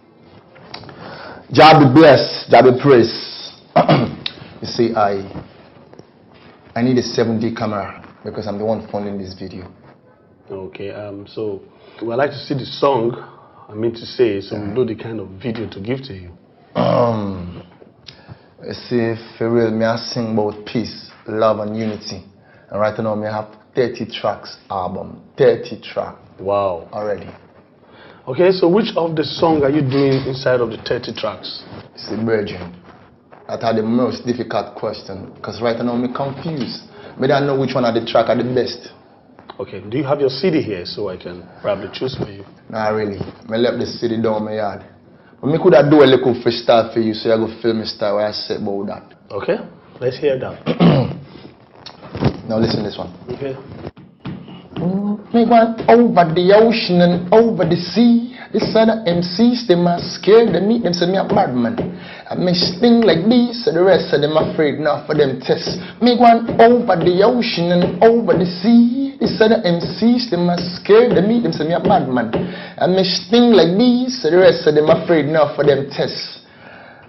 Jah be blessed, Jah be praised. You see, I need a 7D camera because I'm the one funding this video. Okay, so we'd like to see the song, I mean to say, so we know the kind of video to give to you. You see, for real, me I sing about peace, love and unity. And right now, me have 30 tracks album, 30 tracks. Wow. Already. Okay, so which of the song are you doing inside of the 30 tracks? It's the Virgin. That are the most difficult question because right now I'm confused. I don't know which one of the track are the best. Okay, do you have your CD here so I can probably choose for you? Nah, really. I left the CD down my yard. But me could do a little freestyle for you so I go film me style what I said about that. Okay, let's hear that. Now listen to this one. Okay. Me went over the ocean and over the sea. This other MCs, they must scared. They meet them, say me a bad man. I may sting like bees, so the rest of them afraid now for them tests. Me went over the ocean and over the sea. This are the MCs, them are scared, they meet them, say me a bad man. And me sting like these, so the rest of them afraid now for them tests.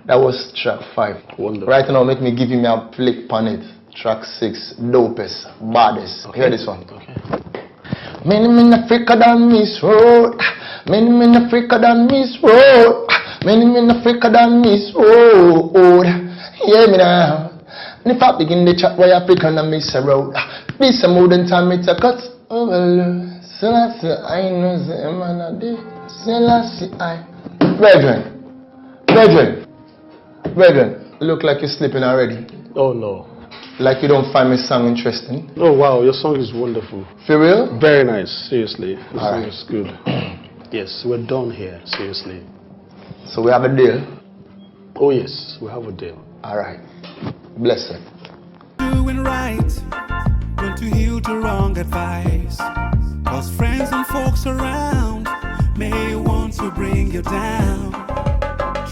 That was track 5. Wonderful. Right now, make me give you a flick on it. Track 6, dopest, baddest. Okay. Hear this one. Okay. Many men Africa than Miss Road. Many men Africa than Miss Road. Many men Africa than Miss Road. Hear me now. And if I begin the chat, why Africa than Miss Road? This a modern time, it's a cut. Oh, well, Selassie, I know the man a day. Selassie, I. Brethren, look like you're sleeping already. Oh no. Like you don't find my song interesting. Oh wow, your song is wonderful. For real? Very nice, seriously. The All song right. is good. Yes, we're done here, seriously. So we have a deal? Oh yes, we have a deal. Alright. Bless it. Doing right, don't you heal to wrong advice. Cause friends and folks around may want to bring you down.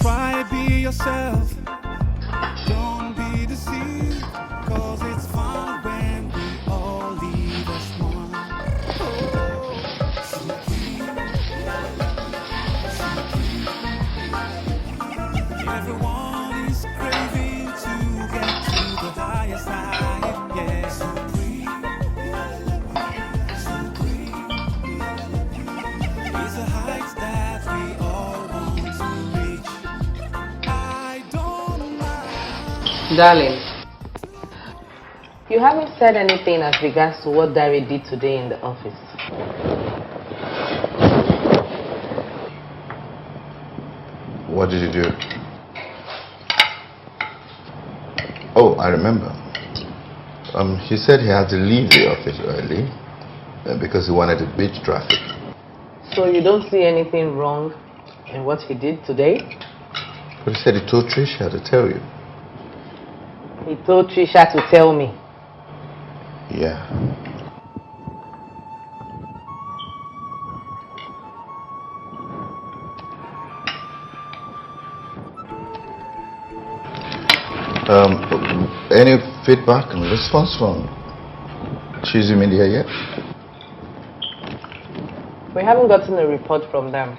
Try be yourself, don't be deceived. Cause it's fun when we all leave us one. Everyone is craving to get to the higher side, yeah. It's a height that we all want to reach. I don't mind. Darling, you haven't said anything as regards to what Dari did today in the office. What did you do? Oh, I remember. He said he had to leave the office early because he wanted to beat traffic. So you don't see anything wrong in what he did today? But he said he told Trisha to tell you. He told Trisha to tell me. Yeah. Any feedback and response from Cheesy Media yet? We haven't gotten a report from them,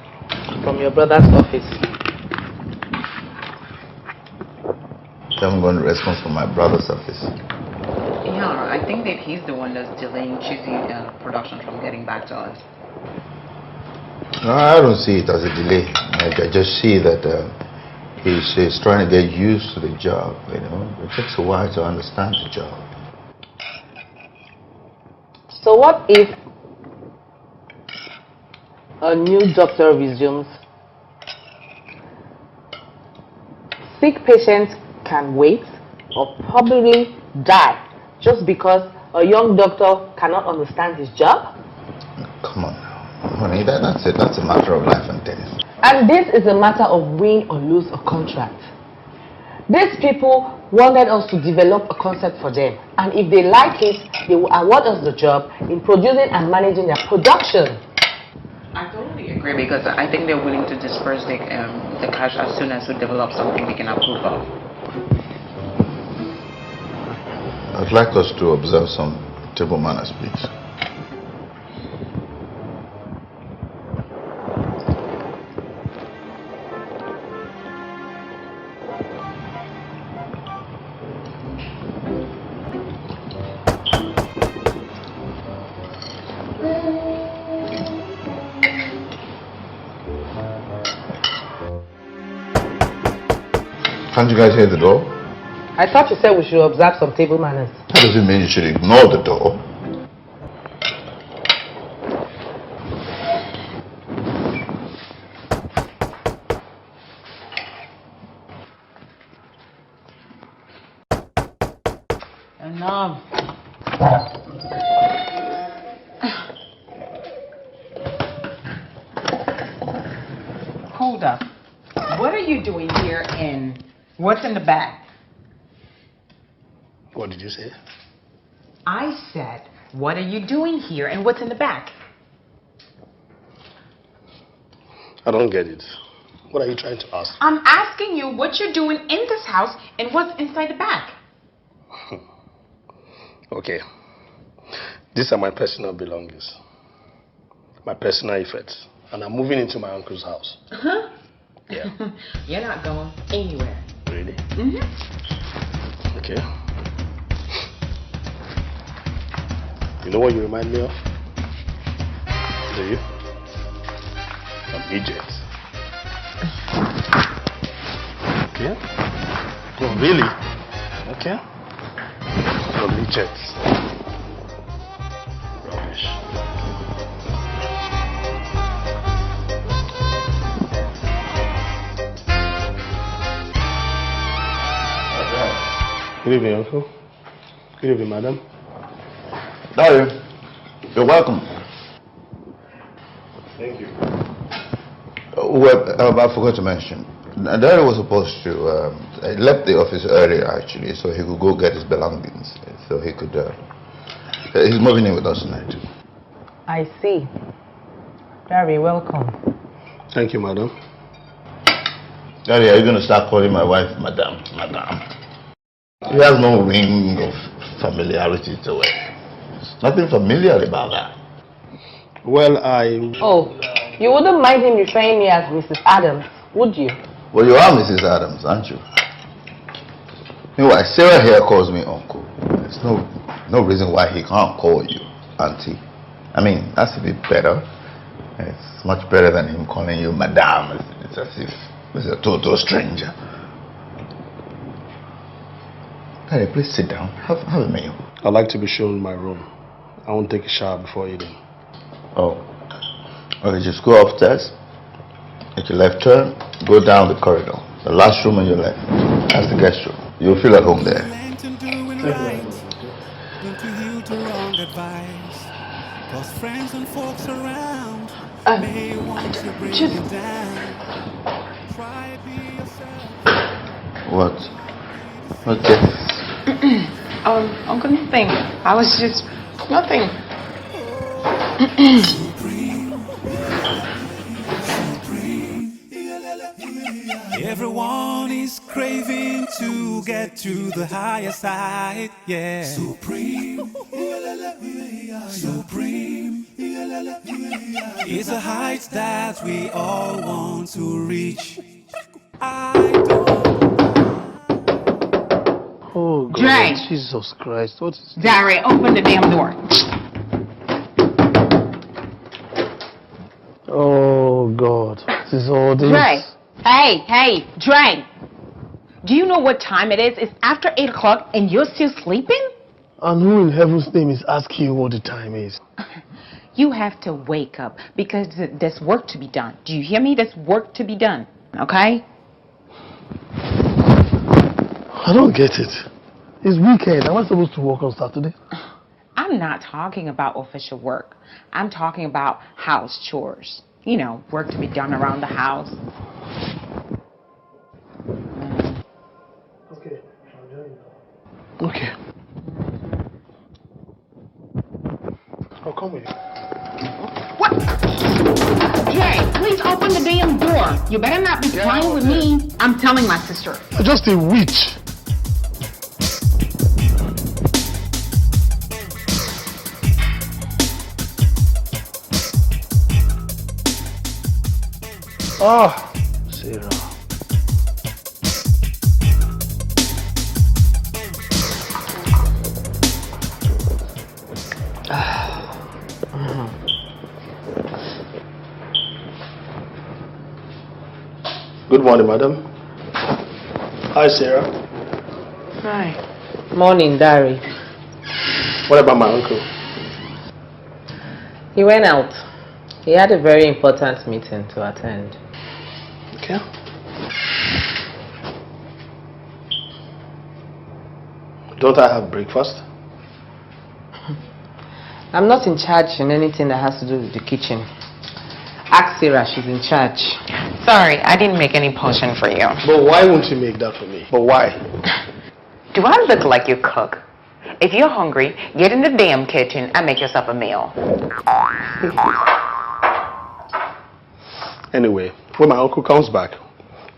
from your brother's office. I haven't gotten a response from my brother's office. Yeah, I think that he's the one that's delaying Cheesy production from getting back to us. No, I don't see it as a delay. I just see that he's trying to get used to the job, you know. It takes a while to understand the job. So what if a new doctor resumes? Sick patients can wait or probably die just because a young doctor cannot understand his job? Come on now. Honey, that's it. That's a matter of life and death. And this is a matter of win or lose a contract. These people wanted us to develop a concept for them, and if they like it, they will award us the job in producing and managing their production. I totally agree, because I think they're willing to disperse the cash as soon as we develop something we can approve of. I'd like us to observe some table manners, please. Can't you guys hear the door? I thought you said we should observe some table manners. That doesn't mean you should ignore the door. Enough. Hold up. What are you doing here and what's in the bag? What did you say? I said, what are you doing here and what's in the bag? I don't get it. What are you trying to ask? I'm asking you what you're doing in this house and what's inside the bag. Okay. These are my personal belongings, my personal effects, and I'm moving into my uncle's house. Huh? Yeah. You're not going anywhere. Really? Mm-hmm. Okay. You know what you remind me of? Do you? A midget. Okay. Oh, really? Okay. A midget. Rubbish. Good evening, Uncle. Good evening, Madam. Darling, you're welcome. Thank you. Well, I forgot to mention, Daddy was supposed to, he left the office earlier actually, so he could go get his belongings. So he could, he's moving in with us tonight. I see. Very welcome. Thank you, Madam. Daddy, are you going to start calling my wife Madam? Madam. He has no ring of familiarity to it. There's nothing familiar about that. Well, Oh, you wouldn't mind him referring me as Mrs. Adams, would you? Well, you are Mrs. Adams, aren't you? Meanwhile, Sarah here calls me uncle. There's no reason why he can't call you auntie. I mean, that's a bit better. It's much better than him calling you madame. It's as if he's a total stranger. Hey, please sit down. Have a meal. I'd like to be shown my room. I won't take a shower before eating. Oh. Okay, just go upstairs. Take your left turn. Go down the corridor. The last room on your left. That's the guest room. You'll feel at home there. Cause friends and folks around may want to bring you down. Try be yourself. What? Okay. Uncle, nothing. I was just nothing. Everyone is craving to get to the higher side, yeah. Supreme, supreme. It's a height that we all want to reach. Oh, God. Dre. Jesus Christ. What is this? Diary, open the damn door. Oh, God. This is all this. Dre. Hey, Dre. Do you know what time it is? It's after 8 o'clock and you're still sleeping? And who in heaven's name is asking you what the time is? You have to wake up because there's work to be done. Do you hear me? There's work to be done, okay? I don't get it. It's weekend. Am I supposed to work on Saturday? I'm not talking about official work. I'm talking about house chores. You know, work to be done around the house. Okay. Okay. I'll come with you. What? Jay, please open the damn door. You better not be playing with me. I'm telling my sister. You're just a witch. Ah, Sarah. Good morning, madam. Hi, Sarah. Hi. Morning, Dari. What about my uncle? He went out. He had a very important meeting to attend. Okay. Don't I have breakfast? I'm not in charge in anything that has to do with the kitchen. Ask Sarah, she's in charge. Sorry, I didn't make any potion for you. But why won't you make that for me? But why? Do I look like you cook? If you're hungry, get in the damn kitchen and make yourself a meal. Anyway, when my uncle comes back,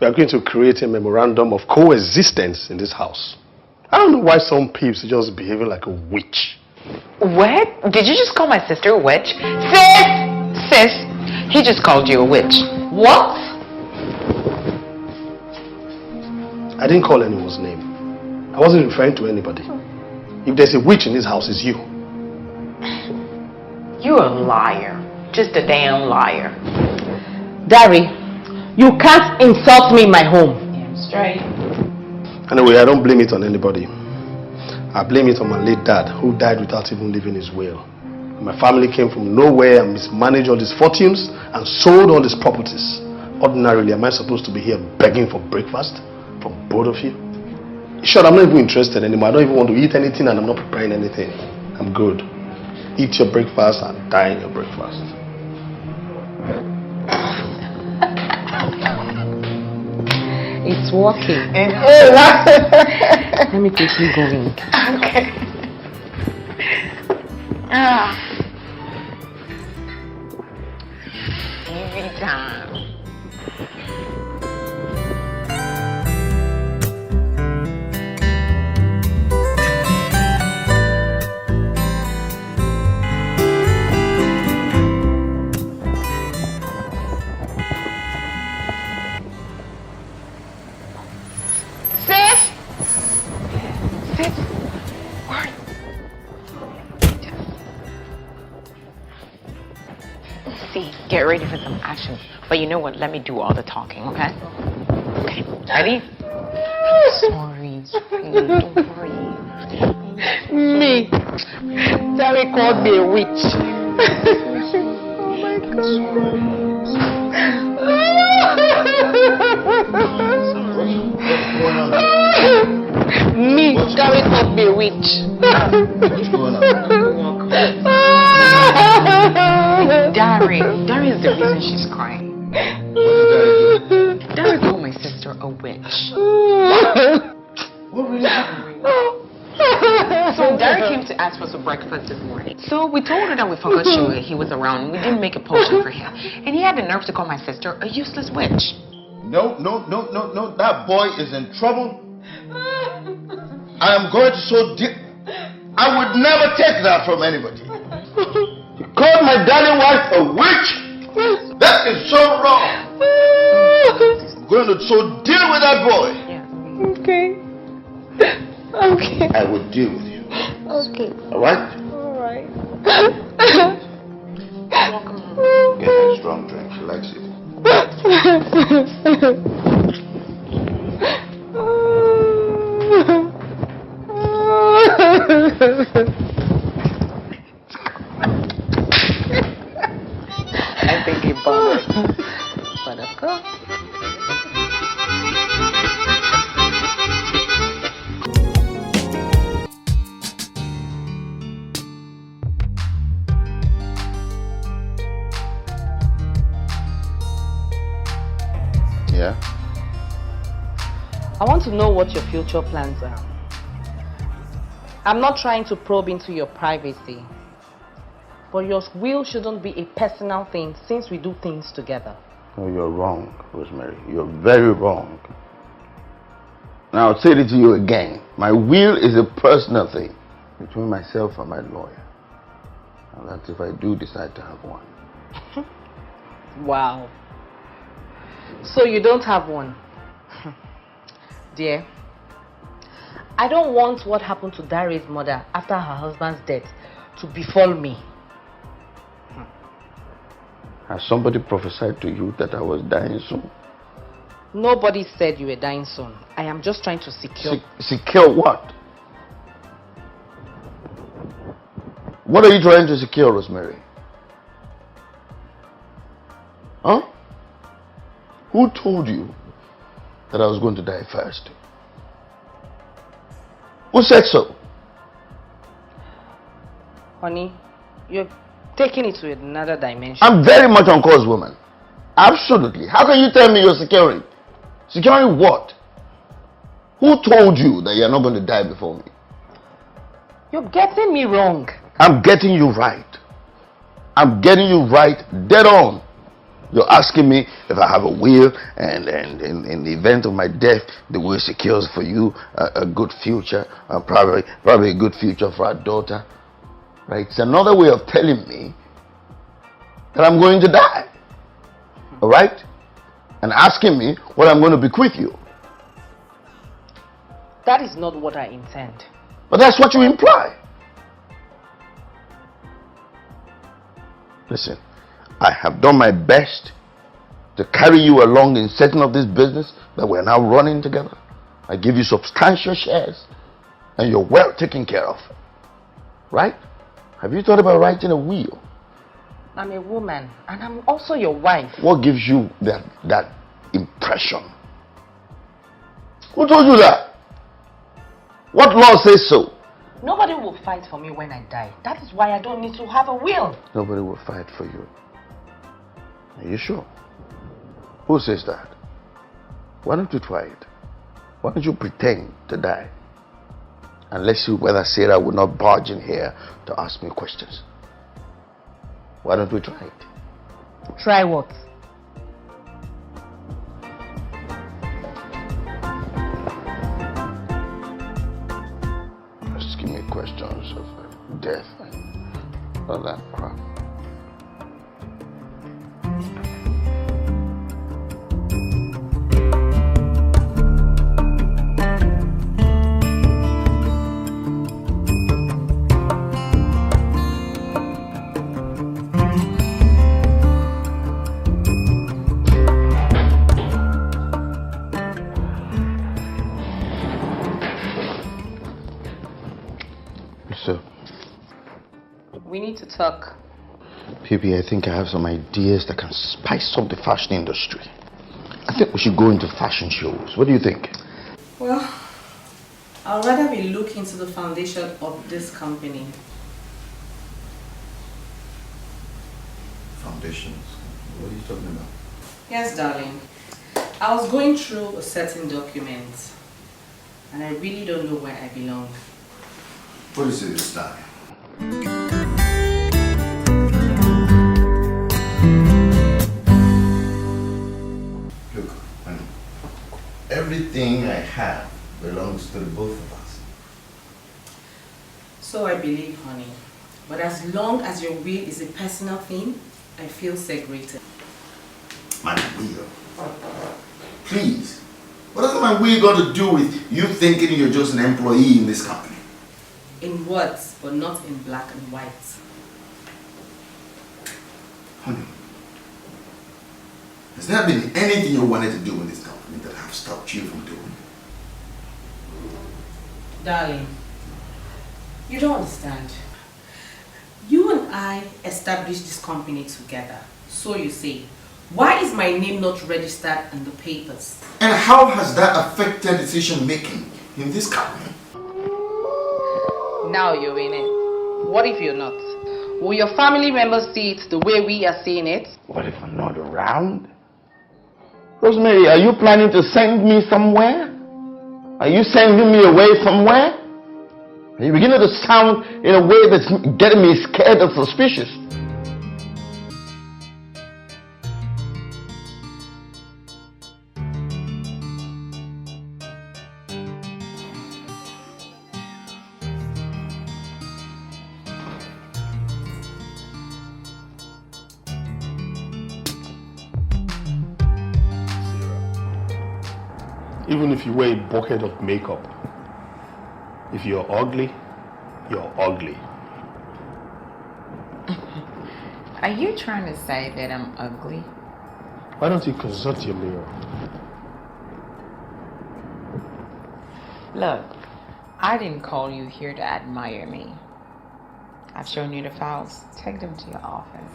we are going to create a memorandum of coexistence in this house. I don't know why some peeps are just behaving like a witch. What? Did you just call my sister a witch? Sis, he just called you a witch. What? I didn't call anyone's name. I wasn't referring to anybody. If there's a witch in this house, it's you. You're a liar. Just a damn liar. Dari, you can't insult me in my home. Straight. Anyway, I don't blame it on anybody. I blame it on my late dad, who died without even leaving his will. My family came from nowhere and mismanaged all these fortunes and sold all these properties. Ordinarily, am I supposed to be here begging for breakfast from both of you? Sure, I'm not even interested anymore. I don't even want to eat anything and I'm not preparing anything. I'm good. Eat your breakfast and die in your breakfast. It's working. Let me quickly go in. Okay. Every time. Get ready for some action. But you know what? Let me do all the talking, okay? Okay. Ready? Sorry. Don't worry. Me. Dari called me a witch. Me. Dari called me a witch. Dari is the reason she's crying. Dari called my sister a witch. What really happened? So Dari came to ask for some breakfast this morning. So we told her that we forgot he was around. We didn't make a potion for him. And he had the nerve to call my sister a useless witch. No. That boy is in trouble. I am going to so deep. I would never take that from anybody. You called my darling wife a witch? That is so wrong. I'm going to so deal with that boy. Okay. Okay. I will deal with you. Okay. Alright? Alright. Get a strong drink. She likes it. I think he bought it. But of course. Yeah? I want to know what your future plans are. I'm not trying to probe into your privacy, but your will shouldn't be a personal thing since we do things together. No, you're wrong, Rosemary. You're very wrong. Now, I'll say it to you again. My will is a personal thing between myself and my lawyer. And that's if I do decide to have one. Wow. So you don't have one? Dear, I don't want what happened to Dari's mother after her husband's death to befall me. Has somebody prophesied to you that I was dying soon? Nobody said you were dying soon. I am just trying to secure... Secure what? What are you trying to secure, Rosemary? Huh? Who told you that I was going to die first? Who said so? Honey, you're taking it to another dimension. I'm very much on course, woman. Absolutely. How can you tell me you're securing? Securing what? Who told you that you're not going to die before me? You're getting me wrong. I'm getting you right. I'm getting you right dead on. You're asking me if I have a will, and in the event of my death, the will secures for you a good future, probably a good future for our daughter. Right? It's another way of telling me that I'm going to die. All right? And asking me what I'm going to bequeath you. That is not what I intend. But that's what you imply. Listen, I have done my best to carry you along in setting up this business that we're now running together. I give you substantial shares and you're well taken care of. Right? Have you thought about writing a will? I'm a woman and I'm also your wife. What gives you that impression? Who told you that? What law says so? Nobody will fight for me when I die. That is why I don't need to have a will. Nobody will fight for you. Are you sure? Who says that? Why don't you try it? Why don't you pretend to die? And let's see whether Sarah will not barge in here to ask me questions. Why don't we try it? Try what? Asking me questions of death and all that crap. We need to talk. PP, I think I have some ideas that can spice up the fashion industry. I think we should go into fashion shows. What do you think? Well, I'd rather be looking into the foundation of this company. Foundations? What are you talking about? Yes, darling. I was going through a certain document and I really don't know where I belong. What is it this time? Look, honey, everything I have belongs to the both of us. So I believe, honey. But as long as your will is a personal thing, I feel segregated. My will? Please. What has my will got to do with you thinking you're just an employee in this company? In words, but not in black and white. Honey, has there been anything you wanted to do in this company that have stopped you from doing? Darling, you don't understand. You and I established this company together. So you say, why is my name not registered in the papers? And how has that affected decision making in this company? Now you're in it. What if you're not? Will your family members see it the way we are seeing it? What if I'm not around? Rosemary, are you planning to send me somewhere? Are you sending me away somewhere? Are you beginning to sound in a way that's getting me scared and suspicious? Even if you wear a bucket of makeup, if you're ugly, you're ugly. Are you trying to say that I'm ugly? Why don't you consult your mirror? Look, I didn't call you here to admire me. I've shown you the files. Take them to your office.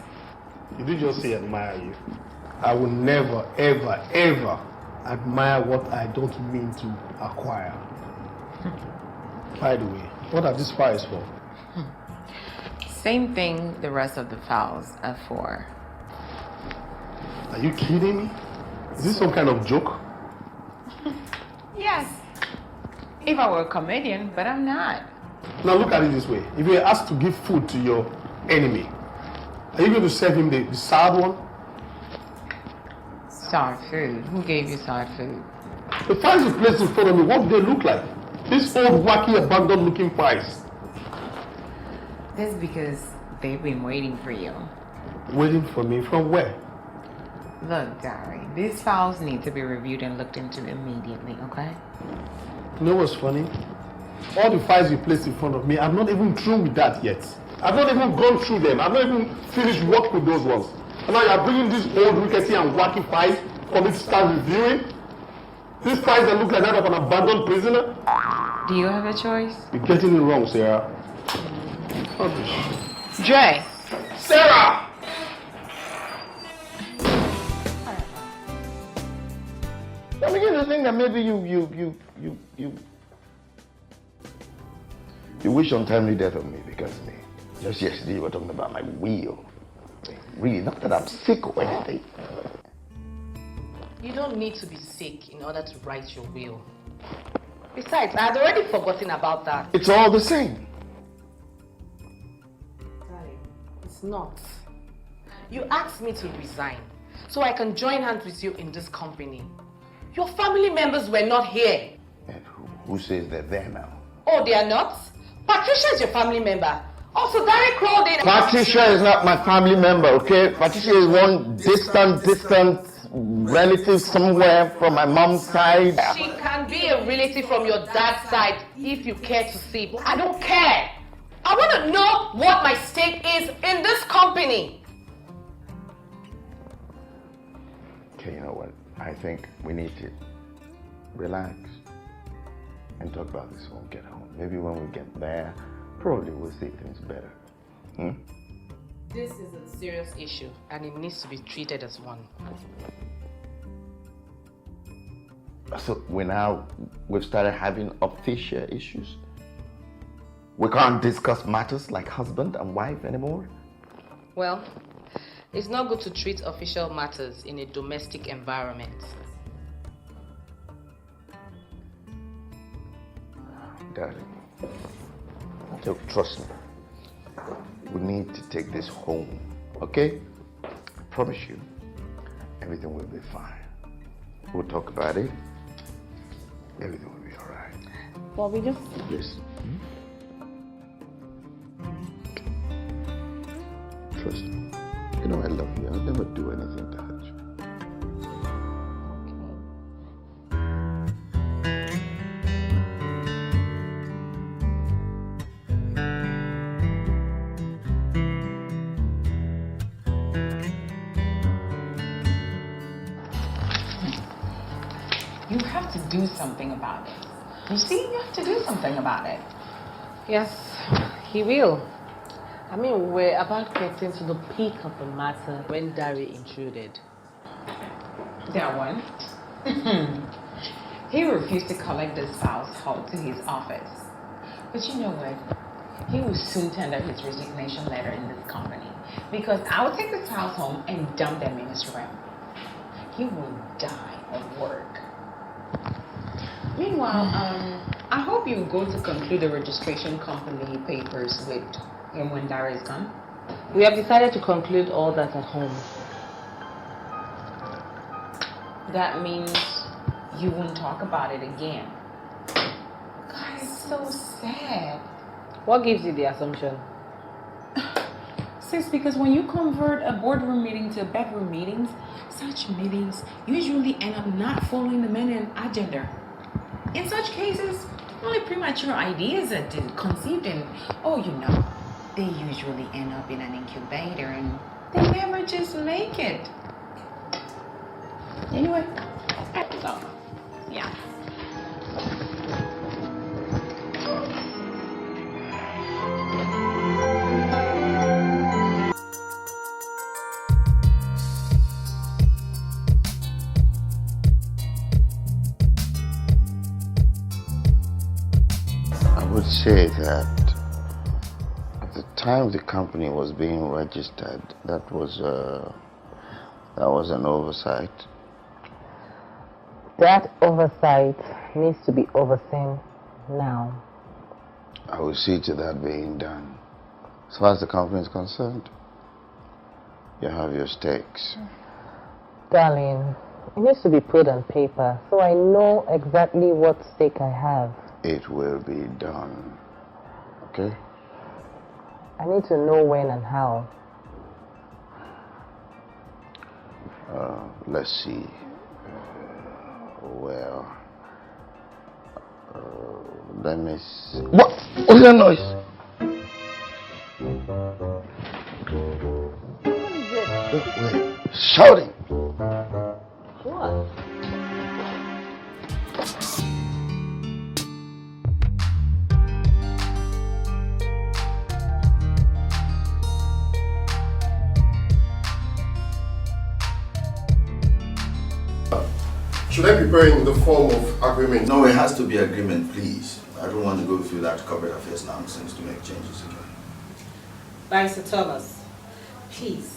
You did just say admire you. I will never, ever, ever admire what I don't mean to acquire. By the way, what are these files for? Same thing the rest of the files are for. Are you kidding me? Is this some kind of joke? Yes. If I were a comedian, but I'm not. Now look at it this way. If you're asked to give food to your enemy, are you going to serve him the sad one? Sad food? Who gave you sad food? The files you placed in front of me, what do they look like? This old, wacky, abandoned looking files. This is because they've been waiting for you. Waiting for me from where? Look, Gary, these files need to be reviewed and looked into immediately, okay? You know what's funny? All the files you placed in front of me, I'm not even through with that yet. I've not even gone through them. I've not even finished work with those ones. And now you're bringing these old, rickety and wacky files for me to start reviewing? These files that look like that of an abandoned prisoner? Do you have a choice? You're getting it wrong, Sarah. Rubbish. Dre! Sarah! I begin to think that maybe you wish untimely death on me because of me. Just yesterday you were talking about my will. Really, not that I'm sick or anything. You don't need to be sick in order to write your will. Besides, I had already forgotten about that. It's all the same. Darling, it's not. You asked me to resign so I can join hands with you in this company. Your family members were not here. And who says they're there now? Oh, they are not? Patricia is your family member. Also, Derek called in. Patricia is not my family member, okay? Patricia is one distant relative somewhere from my mom's side. She can be a relative from your dad's side if you care to see, but I don't care. I want to know what my stake is in this company. Okay, you know what? I think we need to relax and talk about this when we get home. Maybe when we get there, probably we'll see things better. This is a serious issue and it needs to be treated as one. So we've started having official issues. We can't discuss matters like husband and wife anymore. Well, it's not good to treat official matters in a domestic environment. Darling, so trust me. We need to take this home, okay? I promise you, everything will be fine. We'll talk about it. Everything will be all right. Bobby, just... Yes. Trust me. You know I love you. I'll never do anything to hurt you. You have to do something about it. You see, you have to do something about it. Yes, he will. I mean, we're about getting to the peak of the matter when Dari intruded. That one? He refused to collect this files hauled to his office. But you know what? He will soon tender his resignation letter in this company because I will take the files home and dump them in his room. He will die of work. Meanwhile, I hope you go to conclude the registration company papers with him when Dara is gone. We have decided to conclude all that at home. That means you won't talk about it again. God, it's so sad. What gives you the assumption? Sis, because when you convert a boardroom meeting to bedroom meetings, such meetings usually end up not following the main agenda. In such cases, only premature ideas are conceived in, they usually end up in an incubator and they never just make it. Anyway, so, yeah. I would say that at the time the company was being registered, that was an oversight. That oversight needs to be overseen now. I will see to that being done. As far as the company is concerned, you have your stakes. Darling, it needs to be put on paper so I know exactly what stake I have. It will be done. Okay? I need to know when and how. Let's see. Let me see. What's that noise? Wait. Shouting. What? Should I prepare in the form of agreement? No, it has to be agreement, please. I don't want to go through that corporate affairs nonsense to make changes again. Barrister Thomas, please,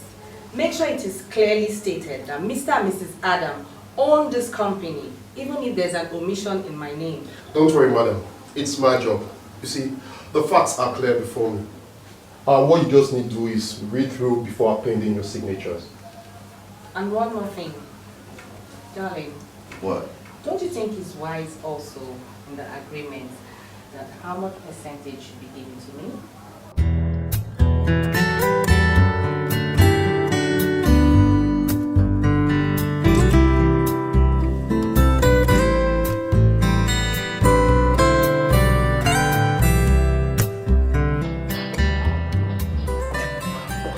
make sure it is clearly stated that Mr. and Mrs. Adam own this company, even if there's an omission in my name. Don't worry, madam. It's my job. You see, the facts are clear before me. What you just need to do is read through before appending your signatures. And one more thing, darling. What? Don't you think it's wise also in the agreement that how much percentage should be given to me?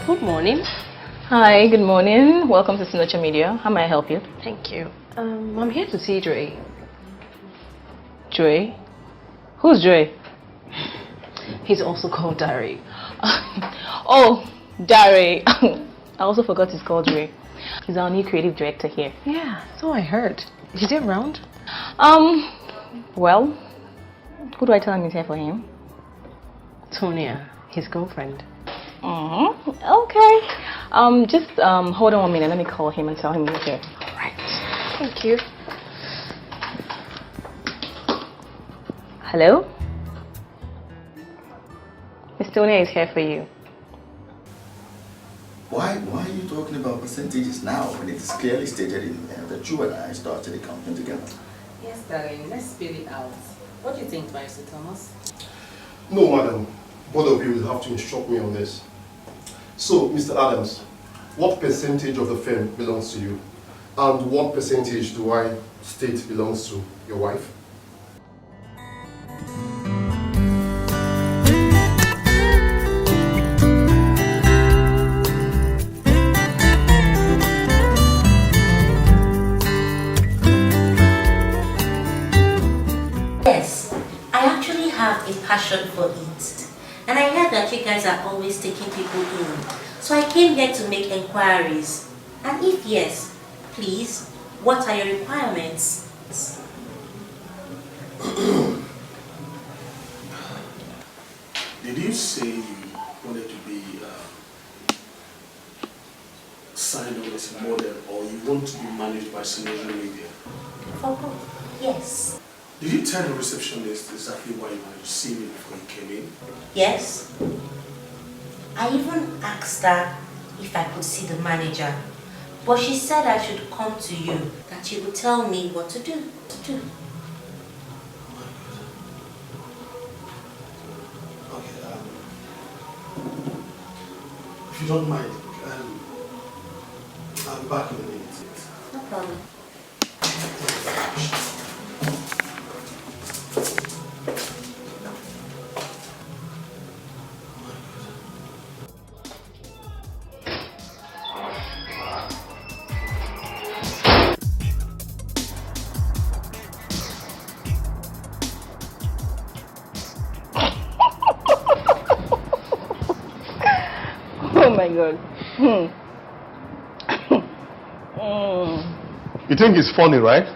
Good morning. Hi, good morning. Welcome to Signature Media. How may I help you? Thank you. I'm here to see Dre. Dre? Who's Dre? He's also called Dari. Oh, Dari. I also forgot he's called Dre. He's our new creative director here. Yeah, so I heard. Is he around? Well, who do I tell him is here for him? Tonia, his girlfriend. Okay. Just hold on 1 minute. Let me call him and tell him you're here. All right. Thank you. Hello? Miss Tonia is here for you. Why are you talking about percentages now when it is clearly stated in there that you and I started the company together? Yes, darling, let's spell it out. What do you think, Barrister Thomas? No, madam. Both of you will have to instruct me on this. So, Mr. Adams, what percentage of the firm belongs to you? And what percentage do I state belongs to your wife? Yes, I actually have a passion for it. And I heard that you guys are always taking people in. So I came here to make inquiries. And if yes, please, what are your requirements? Did you say you wanted to be signed on as a model, or you want to be managed by Signature Media? For both, yes. Did you tell the receptionist exactly why you wanted to see me before you came in? Yes. I even asked her if I could see the manager. But she said I should come to you, that she would tell me what to do. Okay, if you don't mind, I'll be back in a minute. No problem. Oh my God. You think it's funny, right?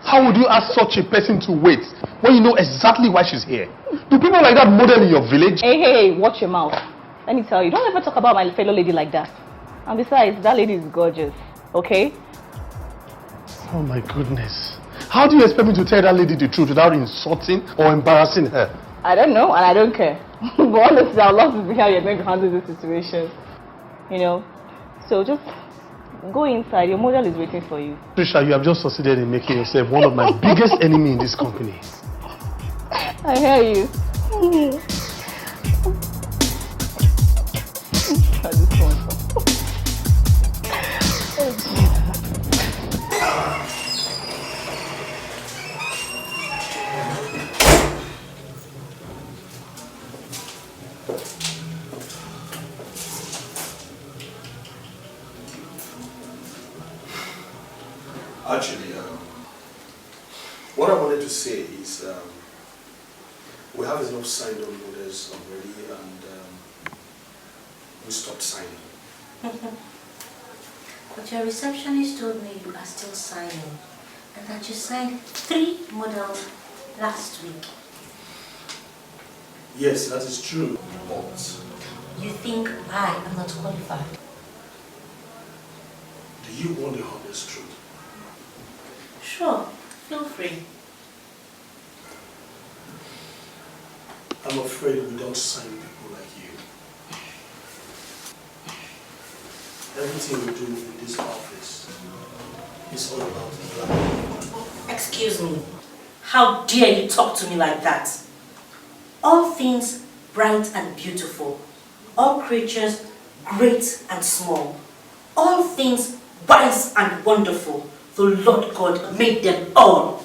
How would you ask such a person to wait when you know exactly why she's here? Do people like that model in your village? Hey, watch your mouth. Let me tell you, don't ever talk about my fellow lady like that. And besides, that lady is gorgeous, okay? Oh my goodness. How do you expect me to tell that lady the truth without insulting or embarrassing her? I don't know, and I don't care. But honestly, I'd love to see how you're going to handle this situation. You know? So just go inside. Your model is waiting for you. Trisha, you have just succeeded in making yourself one of my biggest enemies in this company. I hear you. Actually, what I wanted to say is we have enough signed on orders already and we stopped signing. But your receptionist told me you are still signing and that you signed 3 models last week. Yes, that is true, but... You think I am not qualified? Do you want the honest truth? Sure, feel free. I'm afraid we don't sign people like you. Everything we do in this office is all about black. Excuse me. How dare you talk to me like that? All things bright and beautiful. All creatures great and small. All things wise and wonderful. The Lord God made them all.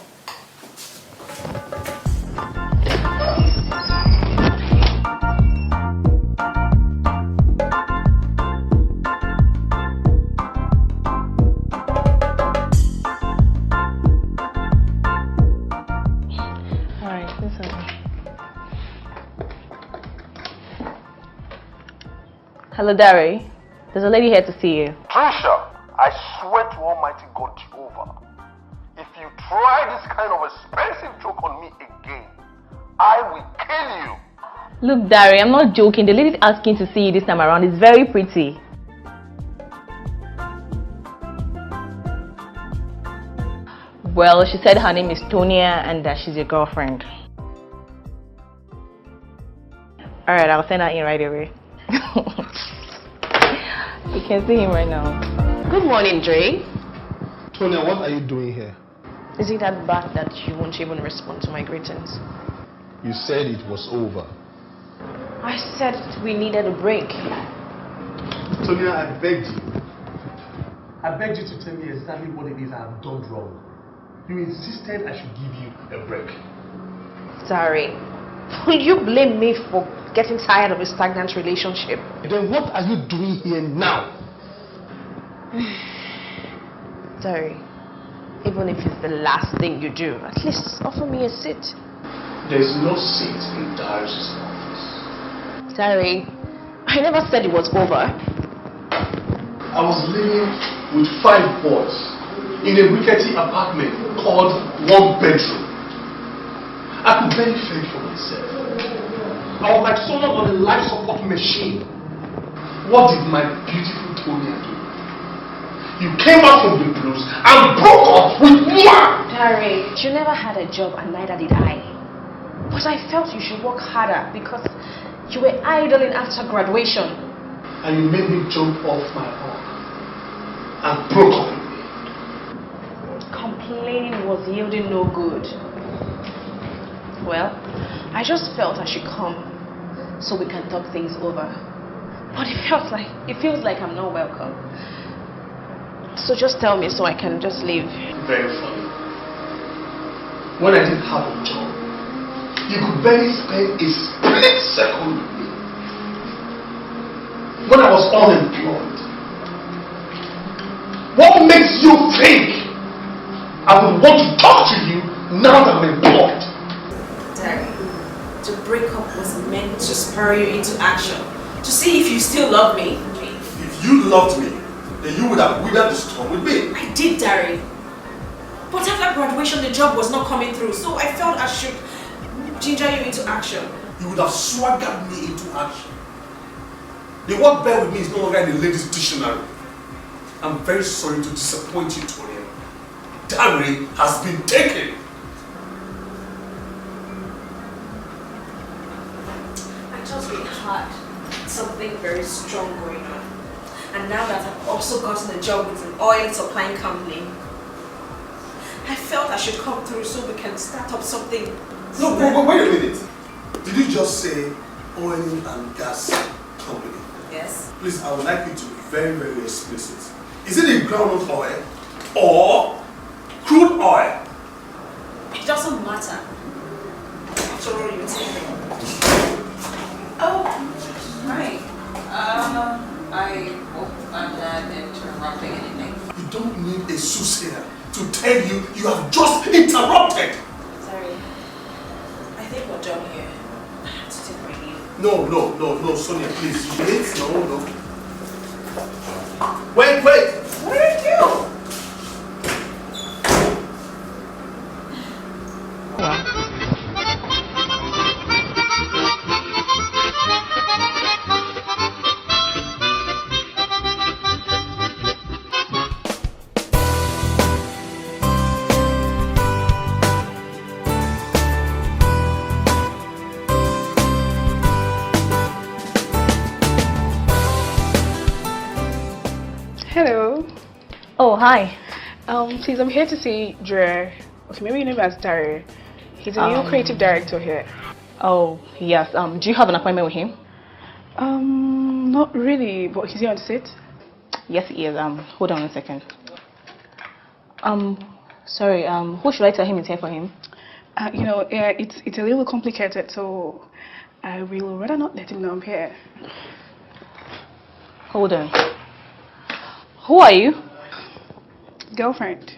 Hello, Dari. There's a lady here to see you. Trisha, I swear to Almighty God Jehovah, if you try this kind of expensive joke on me again, I will kill you. Look, Dari, I'm not joking. The lady's asking to see you this time around. It's very pretty. Well, she said her name is Tonia and that she's your girlfriend. Alright, I'll send her in right away. You can see him right now. Good morning, Dre. Tonya, what are you doing here? Is it that bad that you won't even respond to my greetings? You said it was over. I said we needed a break. Tonya, I begged you. I begged you to tell me exactly what it is I have done wrong. You insisted I should give you a break. Sorry. Will you blame me for getting tired of a stagnant relationship? Then what are you doing here now? Sorry. Even if it's the last thing you do, at least offer me a seat. There's no seat in Darius' office. Sorry. I never said it was over. I was living with 5 boys in a rickety apartment called 1 bedroom. I could barely fend for myself. I was like someone on a life support machine. What did my beautiful Tonya do? You came out from the blues and broke up with moi! Dari, you never had a job and neither did I. But I felt you should work harder because you were idling after graduation. And you made me jump off my arm and broke up with me. Complaining was yielding no good. Well, I just felt I should come so we can talk things over. But it feels like I'm not welcome. So just tell me so I can just leave. Very funny. When I didn't have a job, you could barely spend a split second with me. When I was unemployed, what makes you think I would want to talk to you now that I'm employed? Daddy, the breakup was meant to spur you into action, to see if you still love me. If you loved me, then you would have weathered the storm with me. I did, Dari. But after graduation, the job was not coming through, so I felt I should ginger you into action. You would have swaggered me into action. The word bear with me is no longer in the ladies' dictionary. I'm very sorry to disappoint you, Tonya. Dari has been taken. I just really had something very strong going on. And now that I've also gotten a job with an oil supplying company, I felt I should come through so we can start up something. No, wait a minute. Did you just say oil and gas company? Yes. Please, I would like you to be very, very explicit. Is it a groundnut oil or crude oil? It doesn't matter. After all, you're taking. Oh, hi. I hope I'm not interrupting anything. You don't need a soothsayer to tell you you have just interrupted. Sorry. I think we're done here. I have to take my leave. No, Sonia, please. Wait, no. Wait. What did you do? Hello. Oh, hi. Please, I'm here to see Dre. Okay, maybe you know him as Dari. He's a new creative director here. Oh, yes. Do you have an appointment with him? Not really, but he's here on set. Yes, he is. Hold on a second. Sorry, who should I tell him is here for him? It's a little complicated, so I will rather not let him know I'm here. Hold on. Who are you? Girlfriend.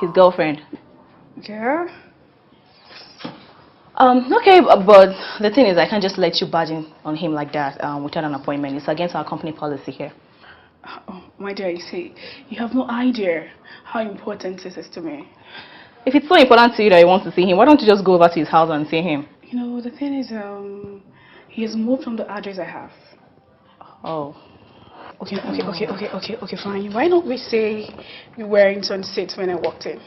His girlfriend. Yeah. Okay, but the thing is, I can't just let you barge in on him like that without an appointment. It's against our company policy here. Oh, my dear, you see, you have no idea how important this is to me. If it's so important to you that you want to see him, why don't you just go over to his house and see him? You know, the thing is, he has moved from the address I have. Oh. Okay, fine. Why don't we say you weren't on set when I walked in?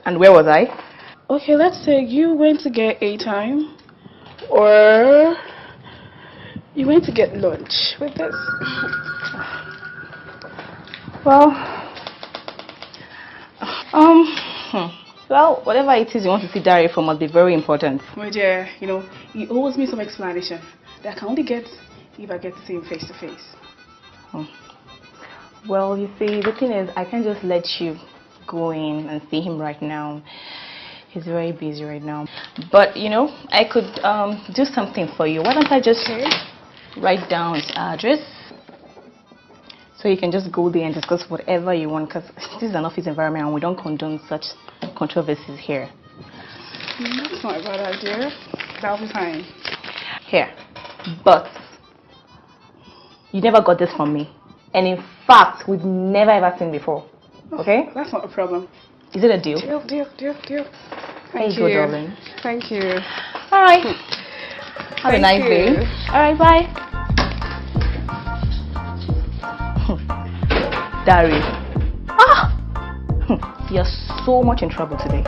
And where was I? Okay, let's say you went to get A-time, or you went to get lunch with this. Well, whatever it is you want to see Dari for must be very important. My dear, he owes me some explanation that I can only get if I get to see him face to face. Well, you see, the thing is, I can't just let you go in and see him right now. He's very busy right now. But, I could do something for you. Why don't I just write down his address? So you can just go there and discuss whatever you want, because this is an office environment and we don't condone such controversies here. That's not a bad idea. That'll be fine. Here. But you never got this from me. And in fact, we've never ever seen before. Okay? That's not a problem. Is it a deal? Deal. Thank you, darling. Thank you. All right. Have a nice day. All right, bye. Dari. You're so much in trouble today.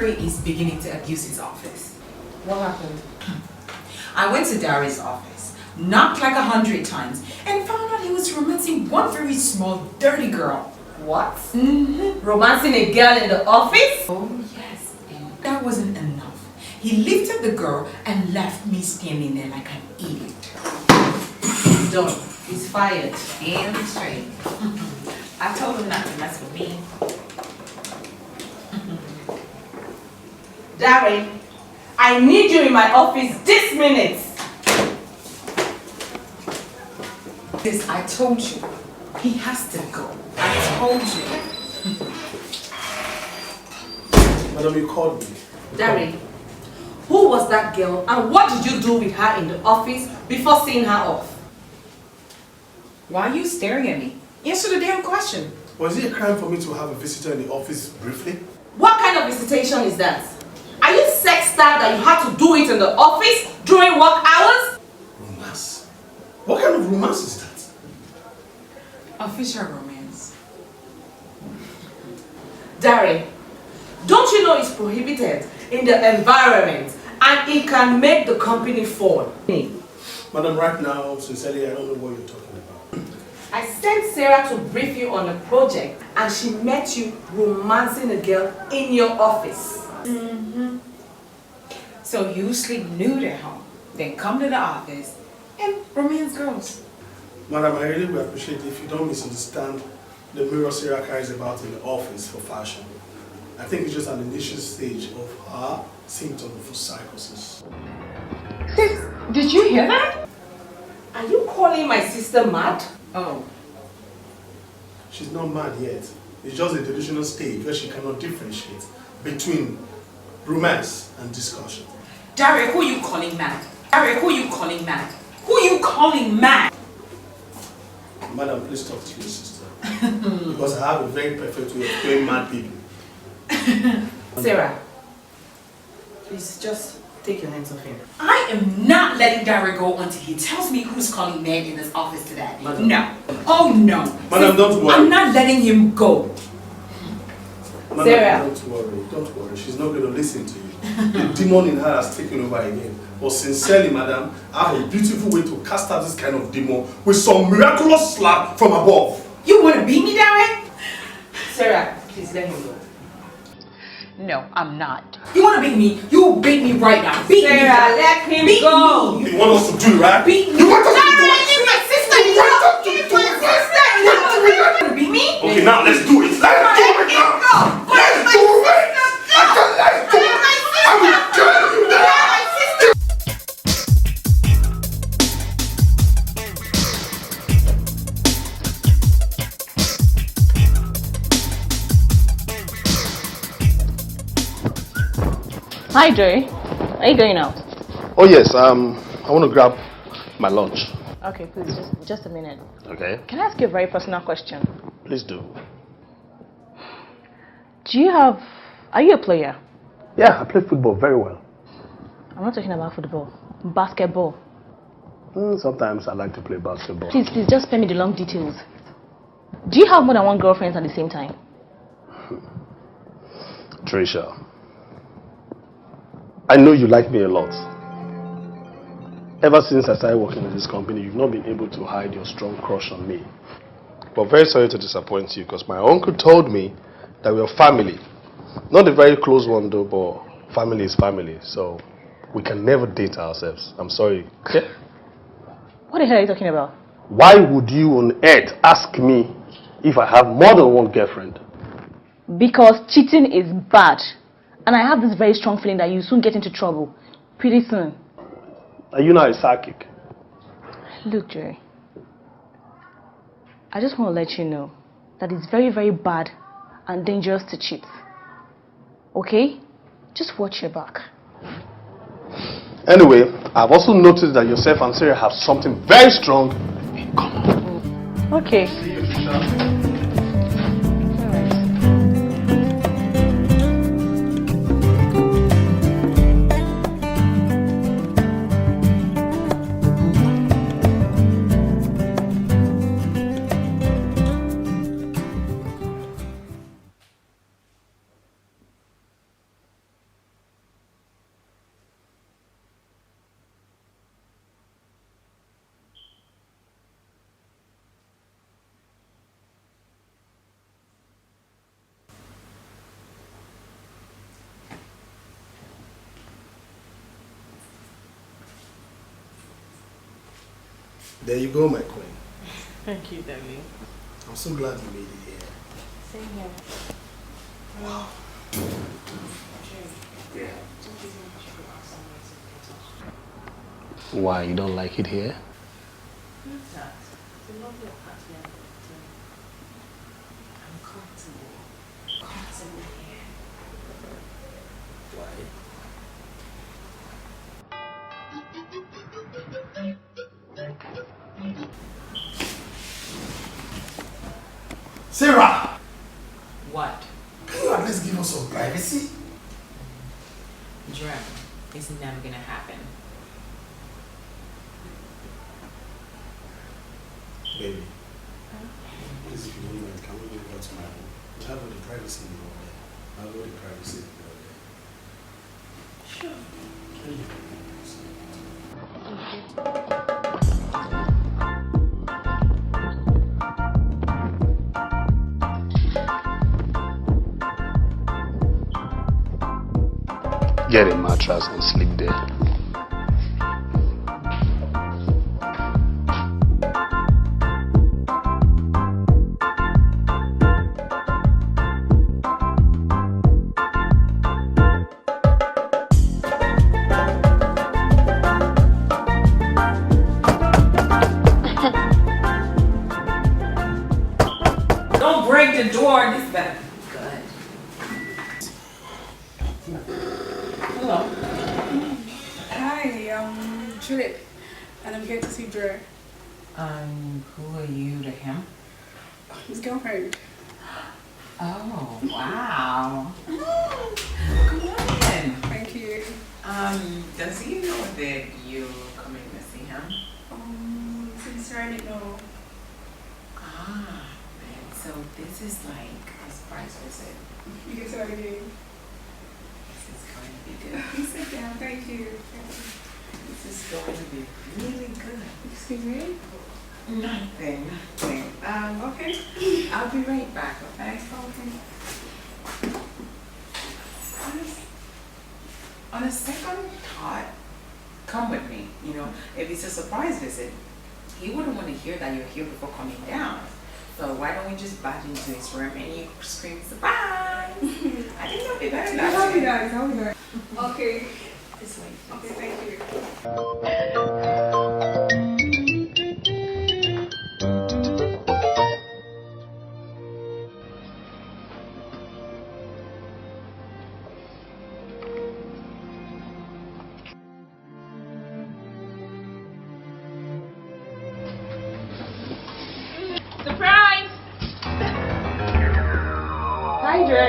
Is beginning to abuse his office. What happened? I went to Dari's office, knocked like 100 times, and found out he was romancing one very small, dirty girl. What? Romancing a girl in the office? Oh, yes. And that wasn't enough. He lifted the girl and left me standing there like an idiot. He's done. He's fired. Damn straight. I told him not to mess with me. Dari, I need you in my office this minute. This, I told you. He has to go. I told you. Madam, you called me. Dari, who was that girl and what did you do with her in the office before seeing her off? Why are you staring at me? Answer the damn question. Was it a crime for me to have a visitor in the office briefly? What kind of visitation is that? Are you sex starved that you had to do it in the office during work hours? Romance? What kind of romance is that? Official romance. Dari, don't you know it's prohibited in the environment and it can make the company fall? Madam, right now, sincerely, I don't know what you're talking about. I sent Sarah to brief you on a project and she met you romancing a girl in your office. So you sleep nude at home, then come to the office, and romance girls. Madam, I really would appreciate it if you don't misunderstand the mirror Sarah carries about in the office for fashion. I think it's just an initial stage of her symptom for psychosis. Sis, did you hear that? Are you calling my sister mad? Oh. She's not mad yet. It's just a delusional stage where she cannot differentiate between romance and discussion. Derek, who you calling mad? Derek, who you calling mad? Who you calling mad? Madam, please talk to your sister. Because I have a very perfect way of doing mad people. Sarah, please just take your hands off him. I am not letting Derek go until he tells me who's calling mad in this office today. Madam. No. Oh no. Madam, don't worry. I'm not letting him go. Madam, Sarah. don't worry. Don't worry. She's not going to listen to you. The demon in her has taken over again. But sincerely, madam, I have a beautiful way to cast out this kind of demon with some miraculous slap from above. You want to beat me, Derek? Sarah, please let him go. No, I'm not. You want to beat me? You beat me right now. Beat me. Sarah, let him beat go. Me. You want us to do it, right? Beat me. You want us to do it? It's my sister. You want us to do it? You want to beat me? Okay, now let's do it. Let's do it now. Let's do it. I said let's do it. I will tell you that. Hi, Joey. Are you going out? Oh yes, I want to grab my lunch. Okay, please, just a minute. Okay. Can I ask you a very personal question? Please do. Are you a player? Yeah, I play football very well. I'm not talking about football. Basketball. Sometimes I like to play basketball. Please, just spare me the long details. Do you have more than one girlfriend at the same time? Trisha, I know you like me a lot. Ever since I started working in this company, you've not been able to hide your strong crush on me. But very sorry to disappoint you, because my uncle told me that we're family. Not a very close one though, but family is family. So we can never date ourselves. I'm sorry. Okay? What the hell are you talking about? Why would you on earth ask me if I have more than one girlfriend? Because cheating is bad. And I have this very strong feeling that you soon get into trouble. Pretty soon. Are you not a psychic? Look, Jerry. I just want to let you know that it's very, very bad and dangerous to cheat. Okay? Just watch your back. Anyway, I've also noticed that yourself and Sarah have something very strong in common. Okay. See you, Trisha. There you go, my queen. Thank you, darling. I'm so glad you made it here. Same here. Wow. Yeah. Why, you don't like it here? Who's that? It's a lovely apartment. I'm comfortable. Comfortable here. Why? Sarah! What? Can you at least give us some privacy? Drum, it's never gonna happen. Baby, please, if you don't mind, can we go over to my room? We have all the privacy in the world there. I have all the privacy in the world there. Sure. Can you? get a mattress and sleep there. Don't break the door. This better be good. Hello. Hi, Juliet, and I'm here to see Dre. Who are you to him? His girlfriend. Oh, wow. Come on. Thank you. Does he know that you're coming to see him? Sincerely, no. Ah, man. So this is like a surprise visit. You can say that again. This is going to be good. You sit down, thank you. This is going to be really good. Excuse me? Nothing. Okay. I'll be right back, okay? Okay. On a second thought, come with me. You know, if it's a surprise visit, he wouldn't want to hear that you're here before coming down. So why don't we just barge into his room and you scream surprise? I think that'll be better. I'll be nice, I'll be nice. Okay. This way. Okay, thank you. Surprise! Hi, Dre.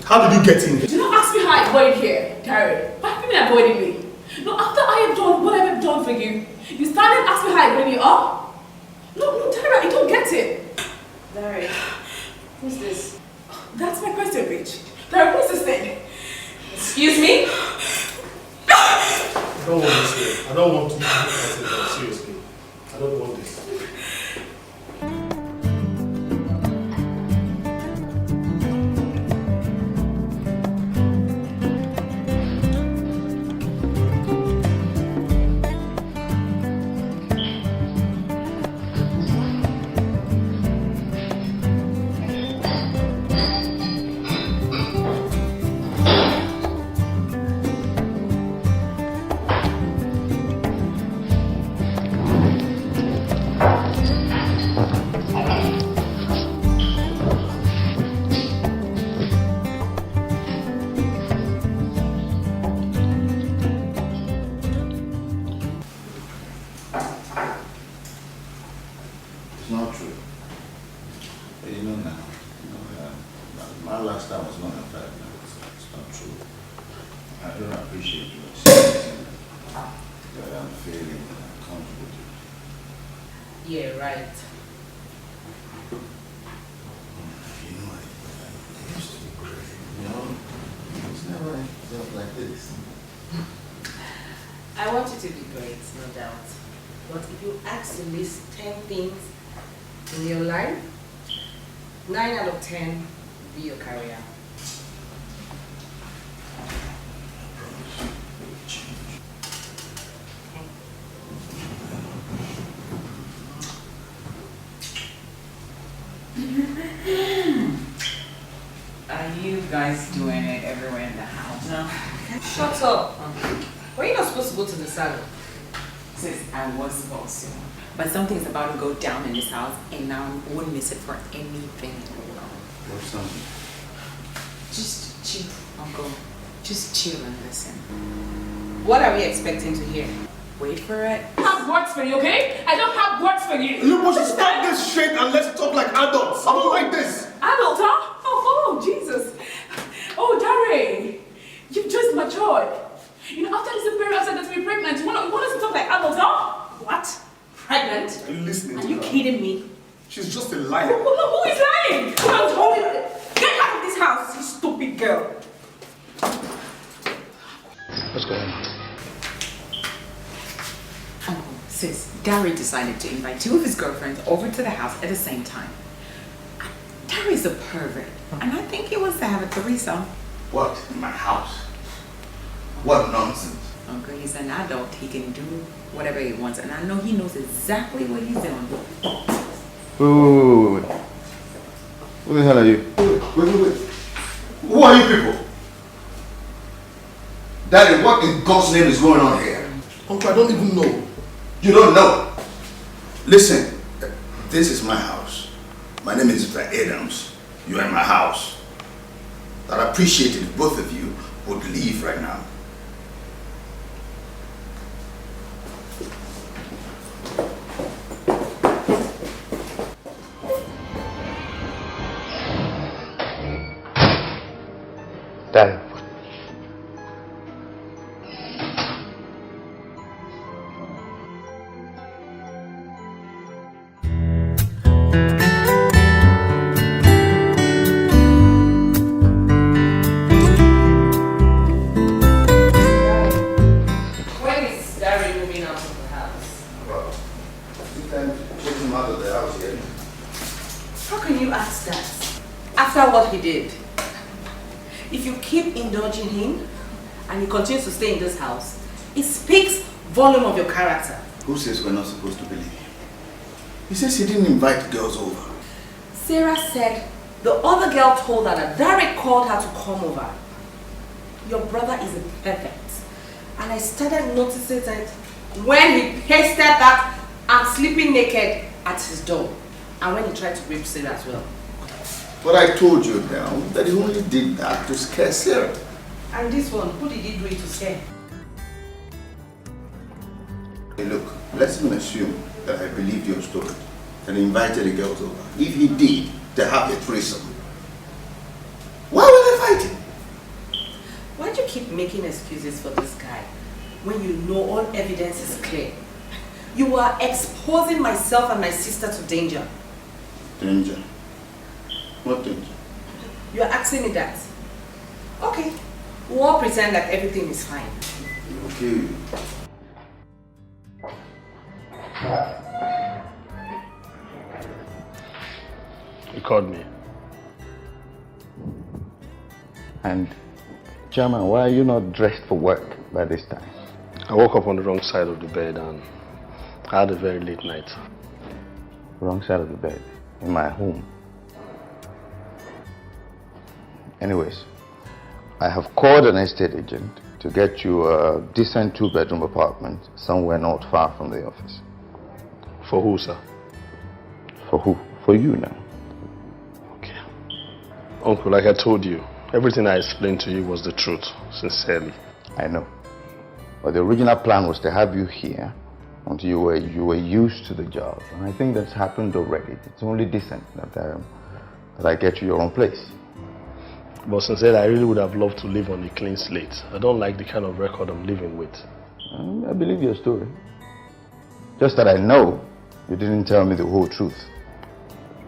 How did you get in here? Do not ask me how I got in here, Terry. Why have you been avoiding me? No, after I have done what I have done for you, you started asking me how I bring you up? No, Terry, I don't get it. Larry, who's this? That's my question, bitch. Terry, who's this thing? Excuse me? I don't want this here. I don't want to be that seriously. I don't want this. It's not true. You know now. My last time was not a fact now. It's not true. I don't appreciate you saying that I'm failing and I'm comfortable with you. Yeah, right. You know, I used to be crazy. You know, it's never just like this. I want you to be great, no doubt. But if you ask to list 10 things in your life, 9 out of 10 will be your career. Are you guys doing it everywhere in the house? No. Shut up. Were you not supposed to go to the salon? Sis, I was supposed to. But something's about to go down in this house and I wouldn't miss it for anything in the world. What's something? Just chill, Uncle. Just chill and listen. What are we expecting to hear? Wait for it. I have words for you, okay? I don't have words for you. You must stop this shit and let's talk like adults. I don't like this. Adult, huh? Oh, Jesus. Oh, Dari, you've just matured. You know, after this period, I said that to be pregnant. You want us to talk like adults, huh? What? Pregnant? Are you listening Are to you her? kidding me? She's just a liar. Who is lying? Come on, tell me. Get out of this house, you stupid girl. What's going on? Sis, Gary decided to invite two of his girlfriends over to the house at the same time. Gary's a pervert, and I think he wants to have a threesome. What? In my house? What nonsense? Uncle, he's an adult. He can do whatever he wants, and I know he knows exactly what he's doing. Wait. Who the hell are you? Wait. Who are you people? Daddy, what in God's name is going on here? Uncle, I don't even know. You don't know? Listen, this is my house. My name is Mr. Adams. You are in my house. I'd appreciate it if both of you would leave right now. Daddy. When is Gary moving out of the house? Well, this time take him out of the house here. How can you ask that? After what he did? If you keep indulging him and he continues to stay in this house, it speaks volume of your character. Who says we're not supposed to believe him? He says he didn't invite girls over. Sarah said the other girl told her that Derek called her to come over. Your brother is a pervert. And I started noticing that when he pasted that I'm sleeping naked at his door. And when he tried to rape Sarah as well. But I told you now that he only did that to scare Sarah. And this one, who did he do it to scare? Hey, look, let's even assume that I believed your story, that he invited the girls over. If he did, to have a threesome, why were they fighting? Why do you keep making excuses for this guy when you know all evidence is clear? You are exposing myself and my sister to danger. Danger? What danger? You are asking me that. Okay, we'll all pretend like everything is fine. Okay. He called me. And, Chairman, why are you not dressed for work by this time? I woke up on the wrong side of the bed and I had a very late night. Wrong side of the bed, in my home. Anyways, I have called an estate agent to get you a decent 2-bedroom apartment somewhere not far from the office. For who, sir? For who? For you now. Okay. Uncle, like I told you, everything I explained to you was the truth, sincerely. I know. But the original plan was to have you here until you were used to the job. And I think that's happened already. It's only decent that I get you your own place. But sincerely, I really would have loved to live on a clean slate. I don't like the kind of record I'm living with. I believe your story. Just that I know you didn't tell me the whole truth.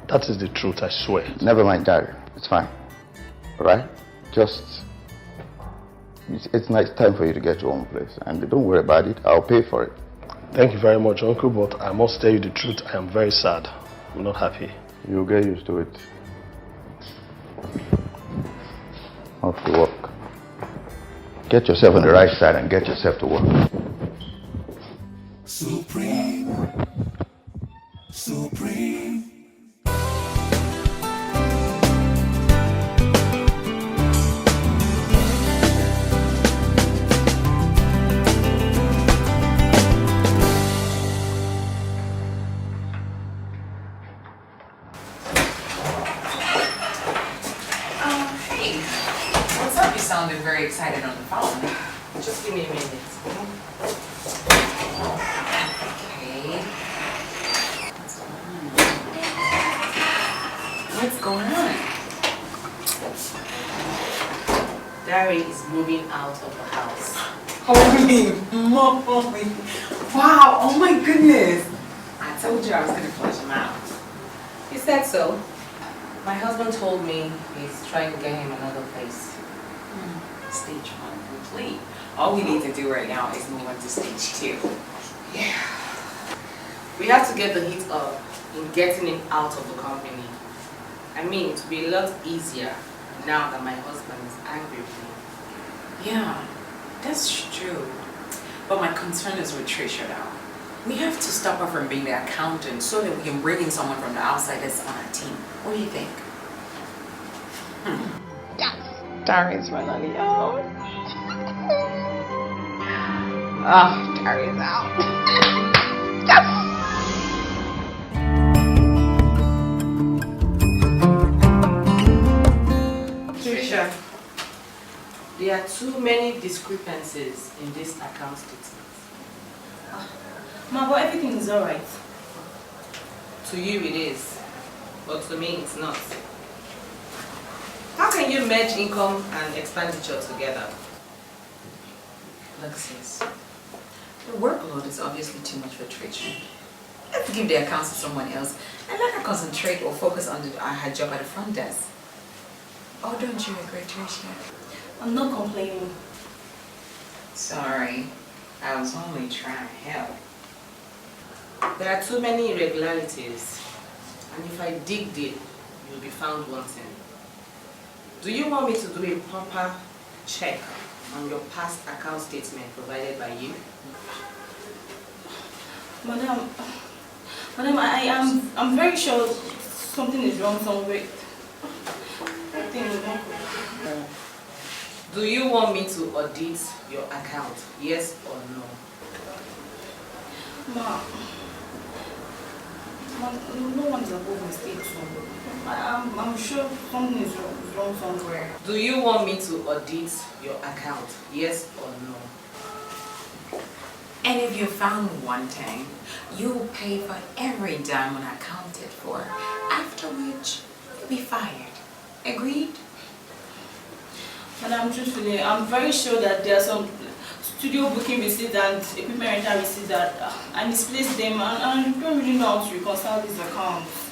That is the truth, I swear. Never mind, Gary. It's fine. Alright? Just... It's nice time for you to get your own place. And don't worry about it. I'll pay for it. Thank you very much, Uncle, but I must tell you the truth. I am very sad. I'm not happy. You'll get used to it. Off to work. Get yourself on the right side and get yourself to work. Supreme. Supreme. Hey, what's up? You sounded very excited on the phone. Just give me a minute. Okay. What's going on? Gary is moving out of the house. Holy moly. Wow, oh my goodness. I told you I was going to flush him out. He said so. My husband told me he's trying to get him another place. Stage 1 complete. All we need to do right now is move on to stage 2. Yeah. We have to get the heat up in getting him out of the company. I mean, it will be a lot easier now that my husband is angry with me. Yeah, that's true. But my concern is with Trisha now. We have to stop her from being the accountant so that we can bring in someone from the outside that's on our team. What do you think? Darius finally out. Oh, Darius out. Yes! Trisha, there are too many discrepancies in this account statement. Ma, but everything is alright. To you it is, but to me it's not. How can you merge income and expenditure together? Look, sis, the workload is obviously too much for Trisha. Let's give the accounts to someone else and let her concentrate or focus on her job at the front desk. Oh, don't you agree, Trisha? I'm not complaining. Sorry, I was only trying to help. There are too many irregularities, and if I dig deep, you'll be found wanting. Do you want me to do a proper check on your past account statement provided by you? Madam, I'm very sure something is wrong somewhere. Everything is wrong. Do you want me to audit your account, yes or no? No one's above mistakes, so I'm sure something is wrong somewhere. Do you want me to audit your account, yes or no? And if you're found wanting, you'll pay for every dime unaccounted for, after which you'll be fired. Agreed? Madam, truthfully, I'm very sure that there are some studio booking receipts and equipment rental receipts that I misplaced them, and I don't really know how to reconcile these accounts.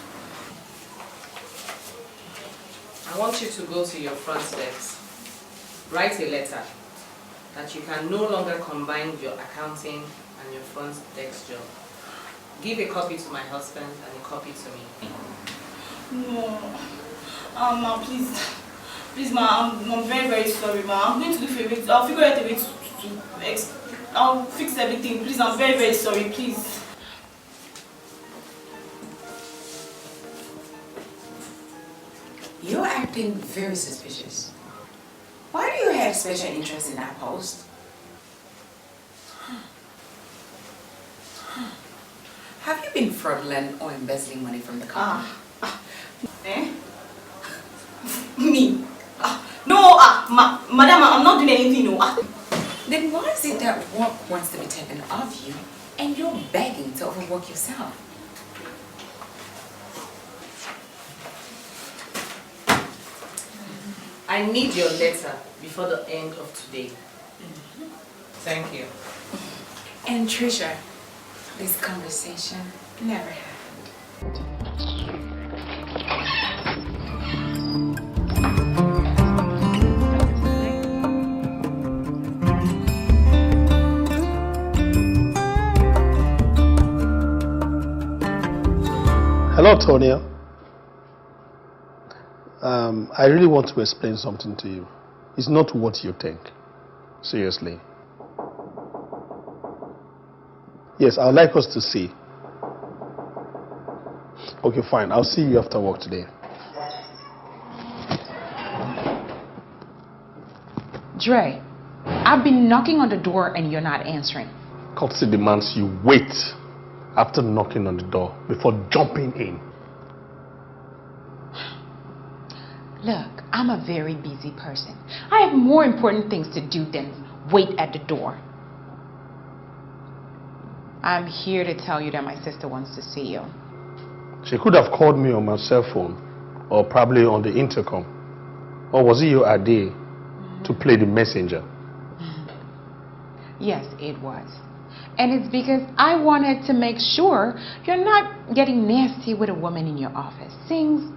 I want you to go to your front desk, write a letter that you can no longer combine your accounting and your front desk job. Give a copy to my husband and a copy to me. No. Ma, please, ma, I'm very, very sorry, ma. I'm going to do for it. I'll figure out a way I'll fix everything. Please, I'm very, very sorry, please. You're acting very suspicious. Why do you have special interest in that post? Have you been fraudulent or embezzling money from the company? Me? No, madam, I'm not doing anything, no. Then why is it that work wants to be taken off you and you're begging to overwork yourself? I need your letter before the end of today. Thank you. And Trisha, this conversation never happened. Hello, Tonya. I really want to explain something to you. It's not what you think. Seriously. Yes, I'd like us to see. Okay, fine. I'll see you after work today. Dre, I've been knocking on the door and you're not answering. Courtesy demands you wait after knocking on the door before jumping in. Look, I'm a very busy person. I have more important things to do than wait at the door. I'm here to tell you that my sister wants to see you. She could have called me on my cell phone or probably on the intercom. Or was it your idea to play the messenger? Yes, it was. And it's because I wanted to make sure you're not getting nasty with a woman in your office. Since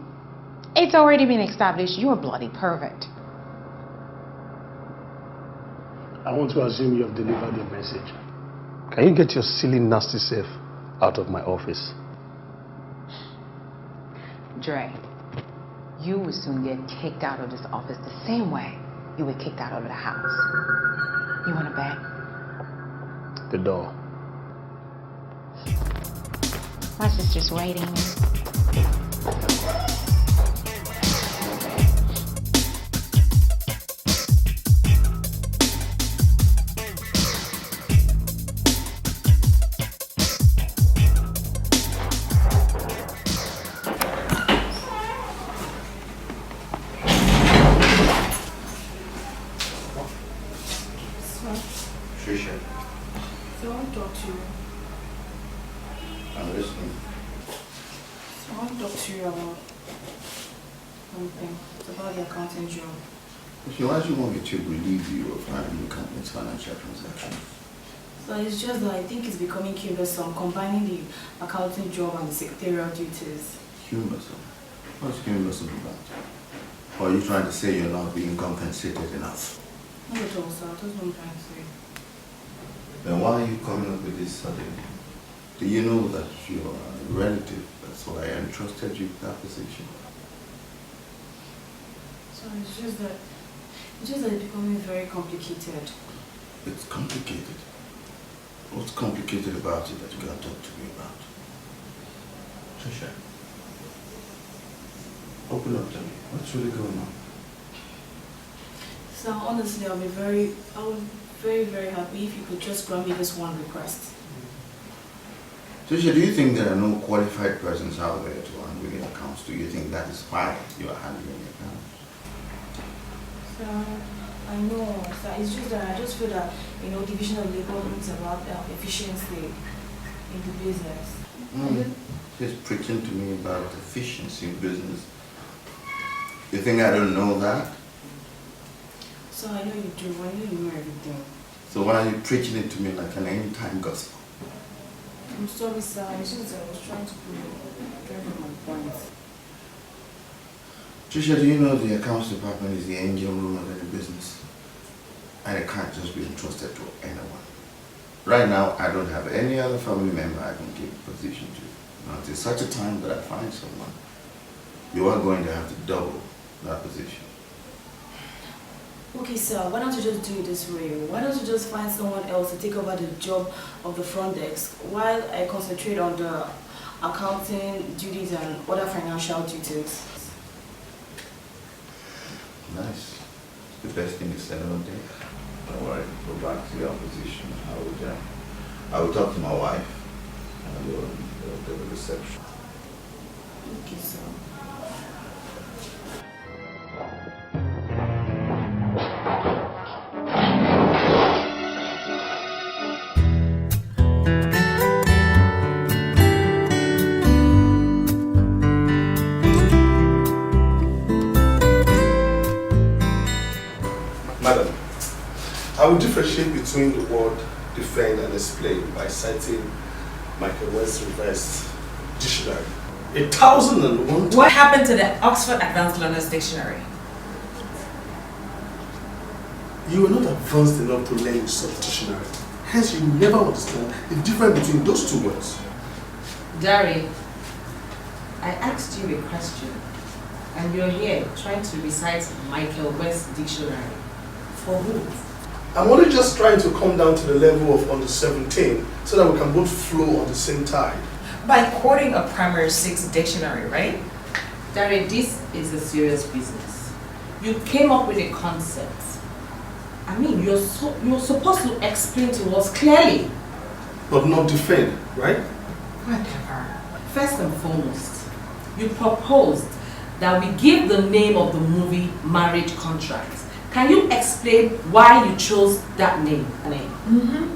it's already been established you're a bloody pervert. I want to assume you have delivered your message. Can you get your silly, nasty self out of my office. Dre, you will soon get kicked out of this office the same way you were kicked out of the house. You want to bet? The door. My sister's waiting. Trisha, So I want to talk to you. I'm listening. So I want to talk to you about something. It's about the accounting job. So why do you want me to relieve you of handling the company's financial transactions? So it's just that I think it's becoming cumbersome combining the accounting job and the secretarial duties. Cumbersome? What's cumbersome about? Or are you trying to say you're not being compensated enough? Not at all, sir. That's what I'm trying to say. Then why are you coming up with this suddenly? Do you know that you're a relative? That's why I entrusted you with that position. So it's just that it's becoming very complicated. It's complicated. What's complicated about it that you can't talk to me about? Trisha, open up to me. What's really going on? So honestly, I would very, very happy if you could just grant me this one request. Trisha, do you think there are no qualified persons out there to handle your accounts? Do you think that is why you are handling your accounts? So I know, so it's just that I just feel that, division of labor brings about efficiency in the business. Just preaching to me about efficiency in business. You think I don't know that? So I know you do, I know you know everything. So why are you preaching it to me like an end-time gospel? I'm sorry, sir. It's just that I was trying to drive my point. Trisha, do you know the accounts department is the engine room of any business? And it can't just be entrusted to anyone. Right now, I don't have any other family member I can give a position to. Until such a time that I find someone, you are going to have to double that position. Okay, sir, why don't you just do it this way? Why don't you just find someone else to take over the job of the front desk while I concentrate on the accounting duties and other financial duties? Nice. The best thing is said all day. Don't worry, go back to your position. I will talk to my wife and we'll do the reception. Okay, sir. Madam, I will differentiate between the word defend and explain by citing Michael West's revised dictionary. 1001. What happened to the Oxford Advanced Learners Dictionary? You are not advanced enough to learn such dictionary. Hence, you never understand the difference between those two words. Dari, I asked you a question, and you're here trying to recite Michael West's dictionary. For who? I'm only just trying to come down to the level of under 17 so that we can both flow on the same tide. By quoting a primary 6 dictionary, right? Dari, this is a serious business. You came up with a concept. I mean, you're supposed to explain to us clearly. But not defend, right? Whatever. First and foremost, you proposed that we give the name of the movie Marriage Contract. Can you explain why you chose that name? Mm-hmm.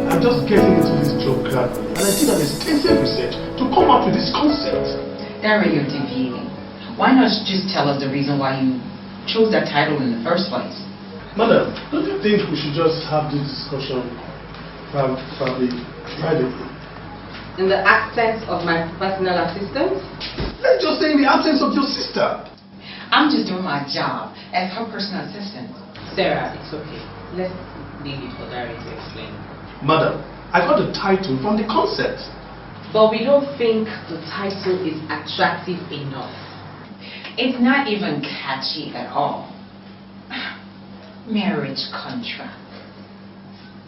I'm just getting into this job gradually, and I did an extensive research to come up with this concept. Dari, you're deviating. Why not just tell us the reason why you chose that title in the first place. Madam, don't you think we should just have this discussion probably privately? In the absence of my personal assistant? Let's just say in the absence of your sister. I'm just doing my job as her personal assistant. Sarah, it's okay. Let's leave it for Larry to explain. Madam, I got the title from the concept. But we don't think the title is attractive enough. It's not even catchy at all. Marriage contract.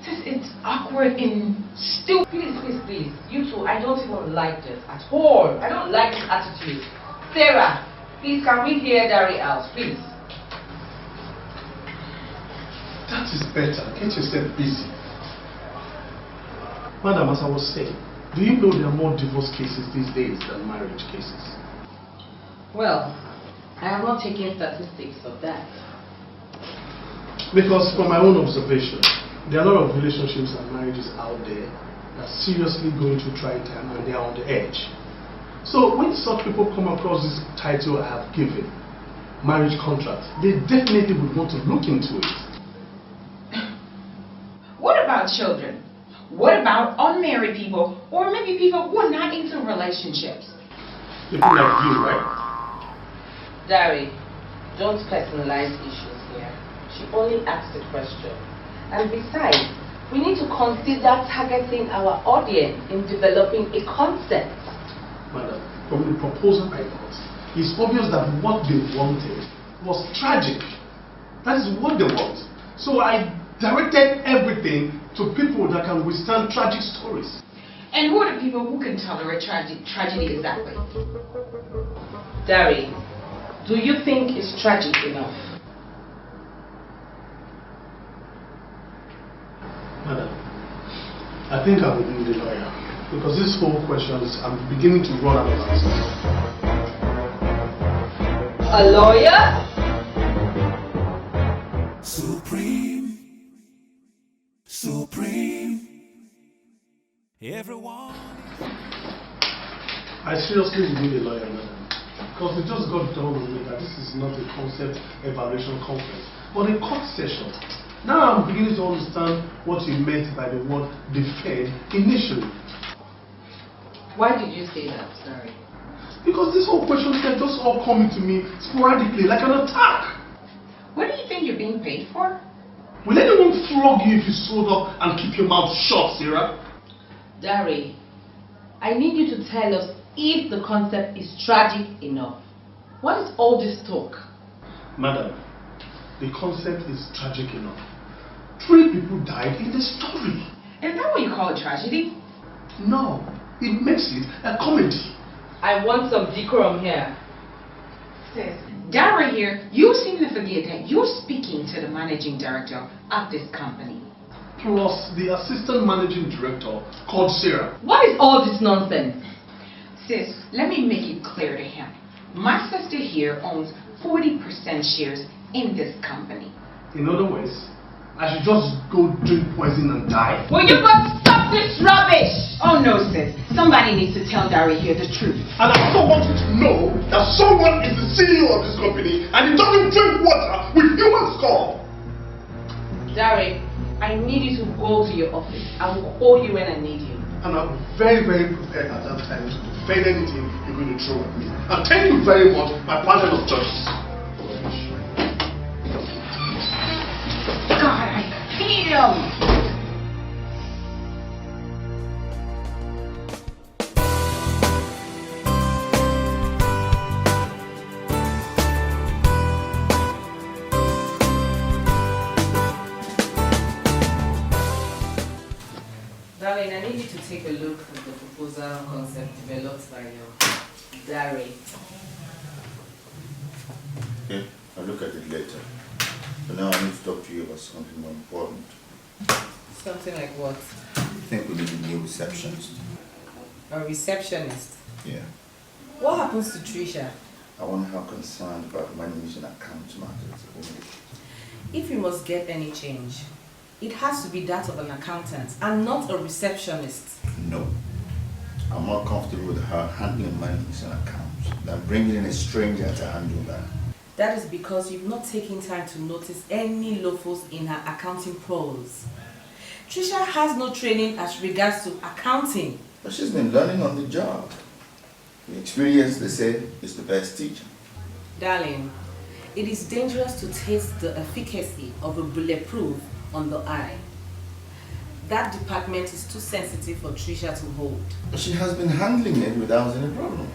It's awkward and stupid. Please. You two, I don't even like this at all. I don't like this attitude. Sarah, please, can we hear Dari out, please? That is better. Get yourself busy. Madam, as I was saying, do you know there are more divorce cases these days than marriage cases? Well, I have not taken statistics of that. Because from my own observation, there are a lot of relationships and marriages out there that are seriously going through trying time and they are on the edge. So when such people come across this title I have given, marriage contract, they definitely would want to look into it. What about children? What about unmarried people? Or maybe people who are not into relationships? People like you, right? Dari, don't personalize issues here. She only asked a question. And besides, we need to consider targeting our audience in developing a concept. Madam, from the proposal I got, it's obvious that what they wanted was tragic. That is what they want. So I directed everything to people that can withstand tragic stories. And who are the people who can tolerate tragedy exactly? Dari, do you think it's tragic enough? Madam, I think I would need a lawyer because this whole question is, I'm beginning to run out of answers. A lawyer? Supreme. Everyone. I seriously would need a lawyer, madam, because we just got done with it that this is not a concept evaluation conference, but a court session. Now I'm beginning to understand what you meant by the word defend initially. Why did you say that? Sorry. Because this whole question kept just all coming to me sporadically, like an attack. What do you think you're being paid for? Will anyone flog you if you sold up and keep your mouth shut, Sarah? Dari, I need you to tell us if the concept is tragic enough. What is all this talk? Madam, the concept is tragic enough. 3 people died in the story. Is that what you call a tragedy? No, it makes it a comedy. I want some decorum here. Sis, Dara here, you seem to forget that you're speaking to the managing director of this company. Plus the assistant managing director called Sarah. What is all this nonsense? Sis, let me make it clear to him. My sister here owns 40% shares in this company. In other words, I should just go drink poison and die? Will you but stop this rubbish? Oh no, sis. Somebody needs to tell Dari here the truth. And I also want you to know that someone is the CEO of this company and he doesn't drink water with human skull. Dari, I need you to go to your office. I will call you when I need you. And I'm very, very prepared at that time to defend anything you're going to throw at me. And thank you very much, my partner of justice. God, I hate him. Darling, I need you to take a look at the proposal concept developed by your Dari. Okay, I'll look at it later. But now I need to talk to you about something more important. Something like what? I think we need a new receptionist. A receptionist? Yeah. What happens to Trisha? I want her concerned about money using account matters only. If we must get any change, it has to be that of an accountant and not a receptionist. No. I'm more comfortable with her handling monies and accounts than bringing in a stranger to handle that. That is because you've not taken time to notice any loopholes in her accounting prose. Trisha has no training as regards to accounting. But she's been learning on the job. The experience, they say, is the best teacher. Darling, it is dangerous to taste the efficacy of a bulletproof on the eye. That department is too sensitive for Trisha to hold. But she has been handling it without any problem.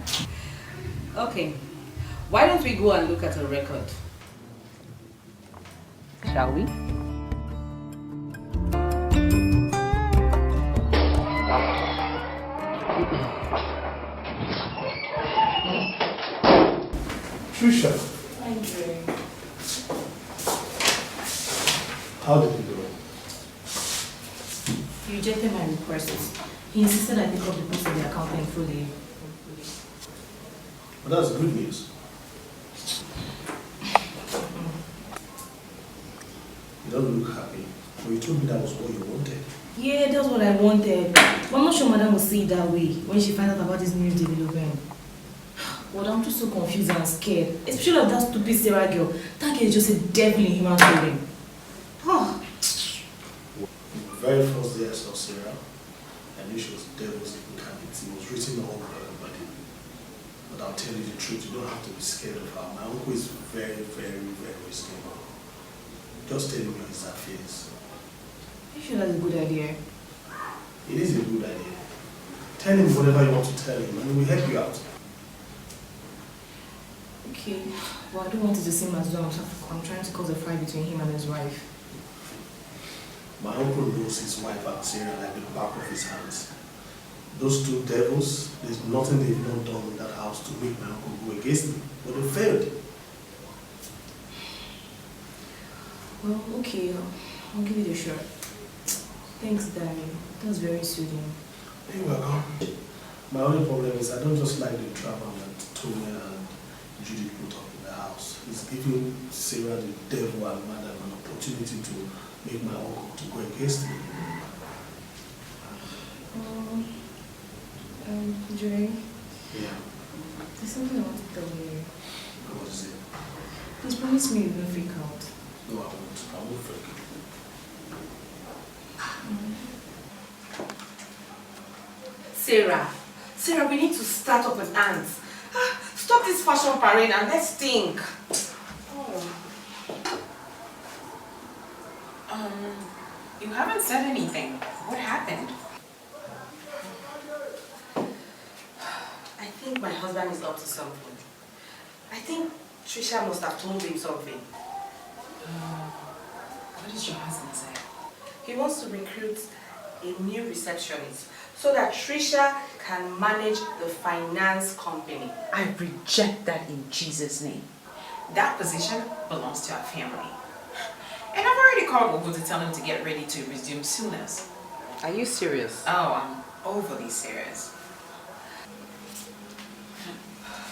Okay, why don't we go and look at her record? Shall we? Trisha, Andre. how did you do it? He rejected my request. He insisted I pick up the post of the accountant fully. But that's good news. You don't look happy. But you told me that was what you wanted. Yeah, that's what I wanted. But I'm not sure Madam will see it that way when she finds out about this new development. But I'm just so confused and scared. Especially of that stupid Sarah girl. That girl is just a devil in human form. Oh. The very first day I saw Sarah, I knew she was the devil's incarnate. It was written all over her body. But I'll tell you the truth, you don't have to be scared of her. My uncle is very, very, very stable. Just tell him your exact feelings. You sure that's a good idea? It is a good idea. Tell him whatever you want to tell him and he will help you out. Okay. Well, I don't want it to seem as though I'm trying to cause a fight between him and his wife. My uncle knows his wife and Sarah like the back of his hands. Those two devils, there's nothing they've not done in that house to make my uncle go against me. But they failed. Well, okay. I'll give it a shot. Thanks, darling. That was very soothing. You're welcome. My only problem is I don't just like the drama that Tonya and Judy put up in the house. It's giving Sarah the devil and madam an opportunity to make my uncle to go against me. Joy. Yeah. There's something I want to tell you. What is it? Please promise me you won't freak out. No, I won't. I won't freak. Sarah, we need to start up with ants. Stop this fashion parade and let's think. You haven't said anything. What happened? I think my husband is up to something. I think Trisha must have told him something. What does your husband say? He wants to recruit a new receptionist so that Trisha can manage the finance company. I reject that in Jesus' name. That position belongs to our family. And I've already called over to tell him to get ready to resume soonest. Are you serious? Oh, I'm overly serious.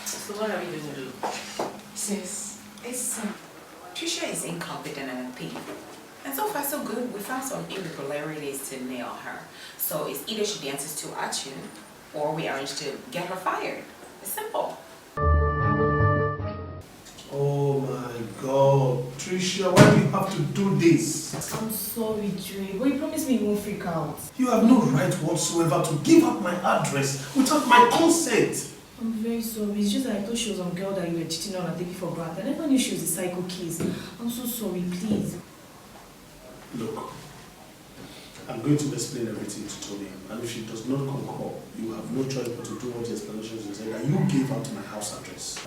So what are we going to do? Sis, it's Trisha is incompetent and a thief. And so far so good, we found some irregularities to nail her. So it's either she dances to our tune or we arrange to get her fired. It's simple. Oh my God. Trisha, why do you have to do this? I'm sorry, Joy, but you promised me you won't freak out. You have no right whatsoever to give up my address without my consent. I'm very sorry. It's just that I thought she was some girl that you were cheating on and taking for granted. I never knew she was a psycho case. I'm so sorry, please. Look, I'm going to explain everything to Tony, and if she does not concur, you have no choice but to do what the explanations you said, and you gave out my house address.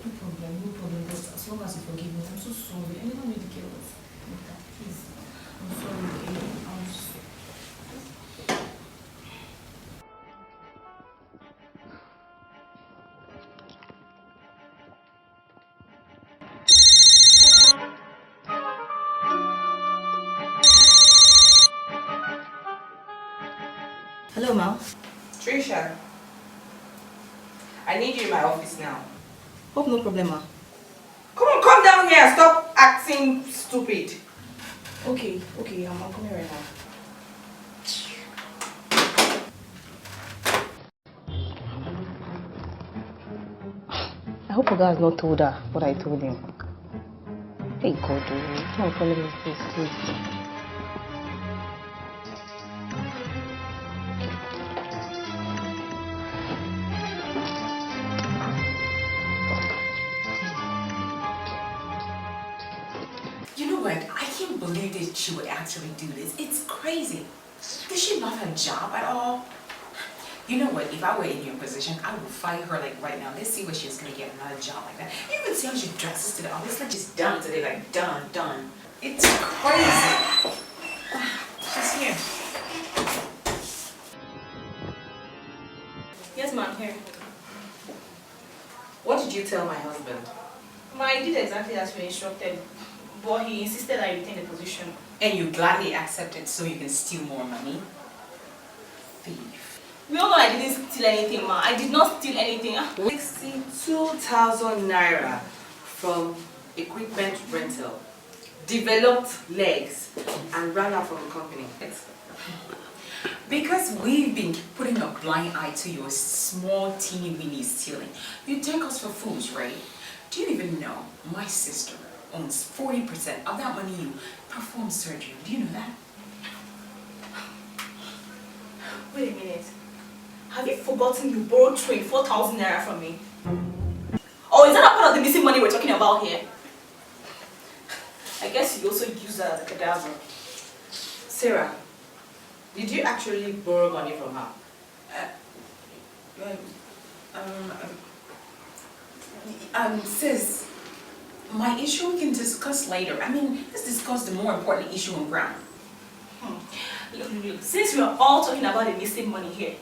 No problem. But as long as you forgive me, I'm so sorry. I never made the girl like that. Please. I'm sorry, okay? I'm sorry. Hello, Ma. Trisha, I need you in my office now. Hope no problem, Ma. Come down here and stop acting stupid. Okay, I'm coming right now. I hope Oga has not told her what I told him. Hey God, don't follow me, please. You know what? I can't believe that she would actually do this. It's crazy. Does she love her job at all? You know what? If I were in your position, I would fire her like right now. Let's see where she's gonna get another job like that. You can see how she dresses to the office. Like she's done today, like done. It's crazy. She's here. Yes, ma'am, here. What did you tell my husband? Ma, I did exactly as you instructed, but he insisted I retain the position. And you gladly accepted so you can steal more money? Thief. We all know I didn't steal anything, ma. I did not steal anything. 62,000 naira from equipment rental, developed legs, and ran out from the company. Because we've been putting a blind eye to your small teeny weeny stealing. You take us for fools, right? Do you even know my sister owns 40% of that money you performed surgery? Do you know that? Wait a minute. Have you forgotten you borrowed 24,000 naira from me? Or is that not part of the missing money we're talking about here? I guess you also use that as a cadaver. Sarah, did you actually borrow money from her? Sis, my issue we can discuss later. I mean, let's discuss the more important issue on ground. Look, since we are all talking about the missing money here,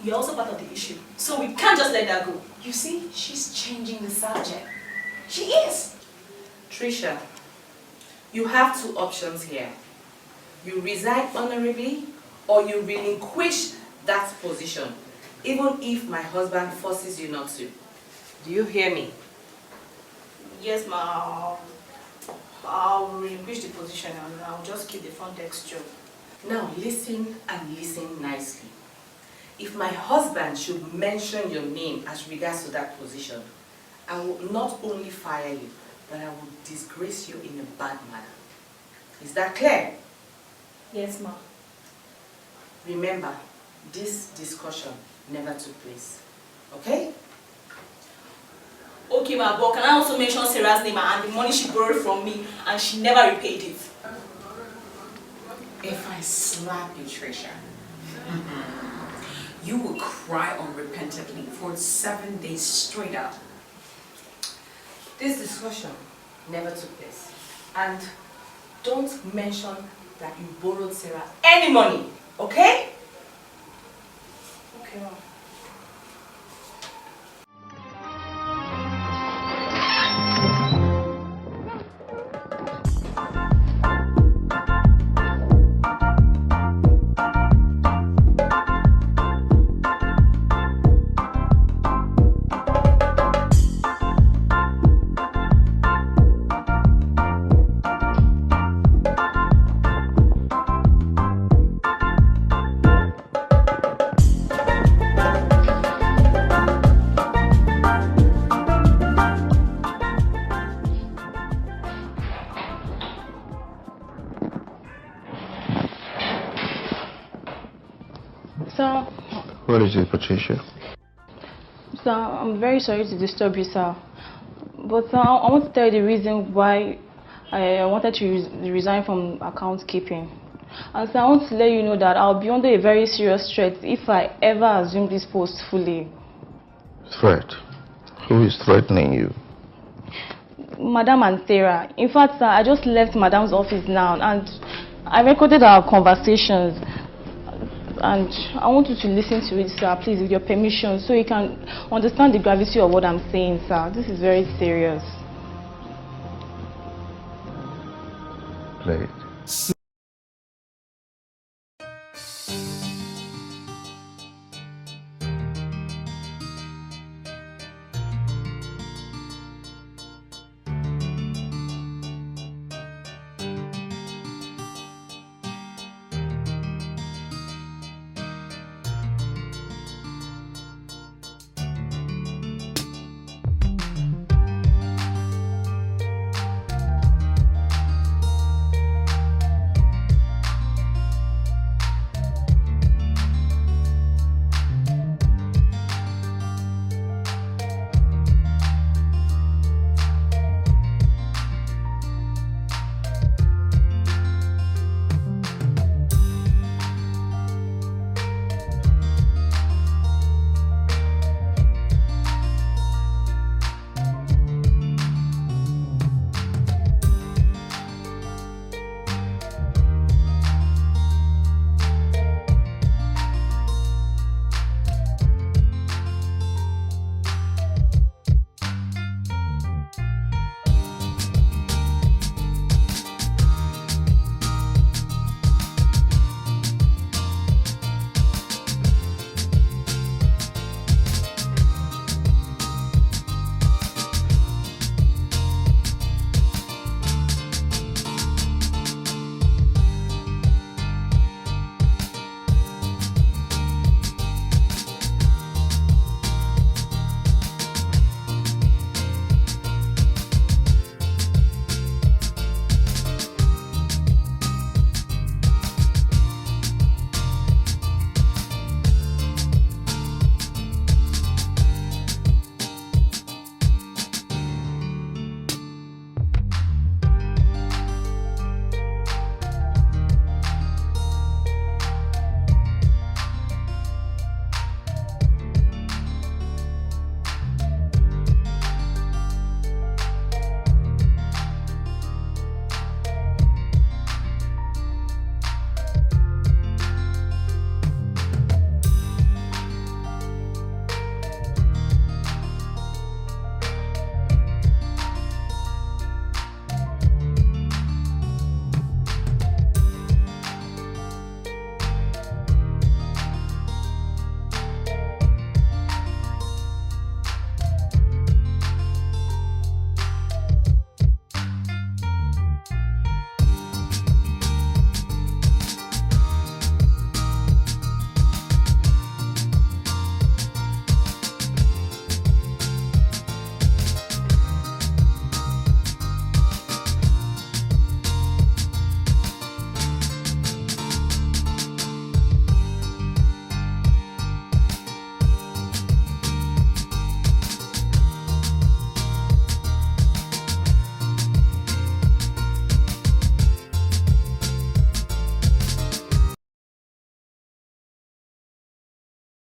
you're also part of the issue. So we can't just let that go. You see, she's changing the subject. She is. Trisha, you have two options here. You resign honorably or you relinquish that position, even if my husband forces you not to. Do you hear me? Yes, ma. I'll relinquish the position and I'll just keep the front desk job. Now listen and listen nicely. If my husband should mention your name as regards to that position, I will not only fire you, but I will disgrace you in a bad manner. Is that clear? Yes, ma. Remember, this discussion never took place. Okay? Okay, ma, but can I also mention Sarah's name and the money she borrowed from me and she never repaid it? If I slap you, Trisha, you will cry unrepentantly for 7 days straight up. This discussion never took place. And don't mention that you borrowed Sarah any money, okay? Okay, ma. Sir. What is it, Patricia? Sir, I'm very sorry to disturb you, sir. But sir, I want to tell you the reason why I wanted to resign from account keeping. And sir, I want to let you know that I'll be under a very serious threat if I ever assume this post fully. Threat? Who is threatening you? Madam and Sarah. In fact, sir, I just left Madam's office now and I recorded our conversations. And I want you to listen to it, sir, please, with your permission, so you can understand the gravity of what I'm saying, sir. This is very serious. Play it.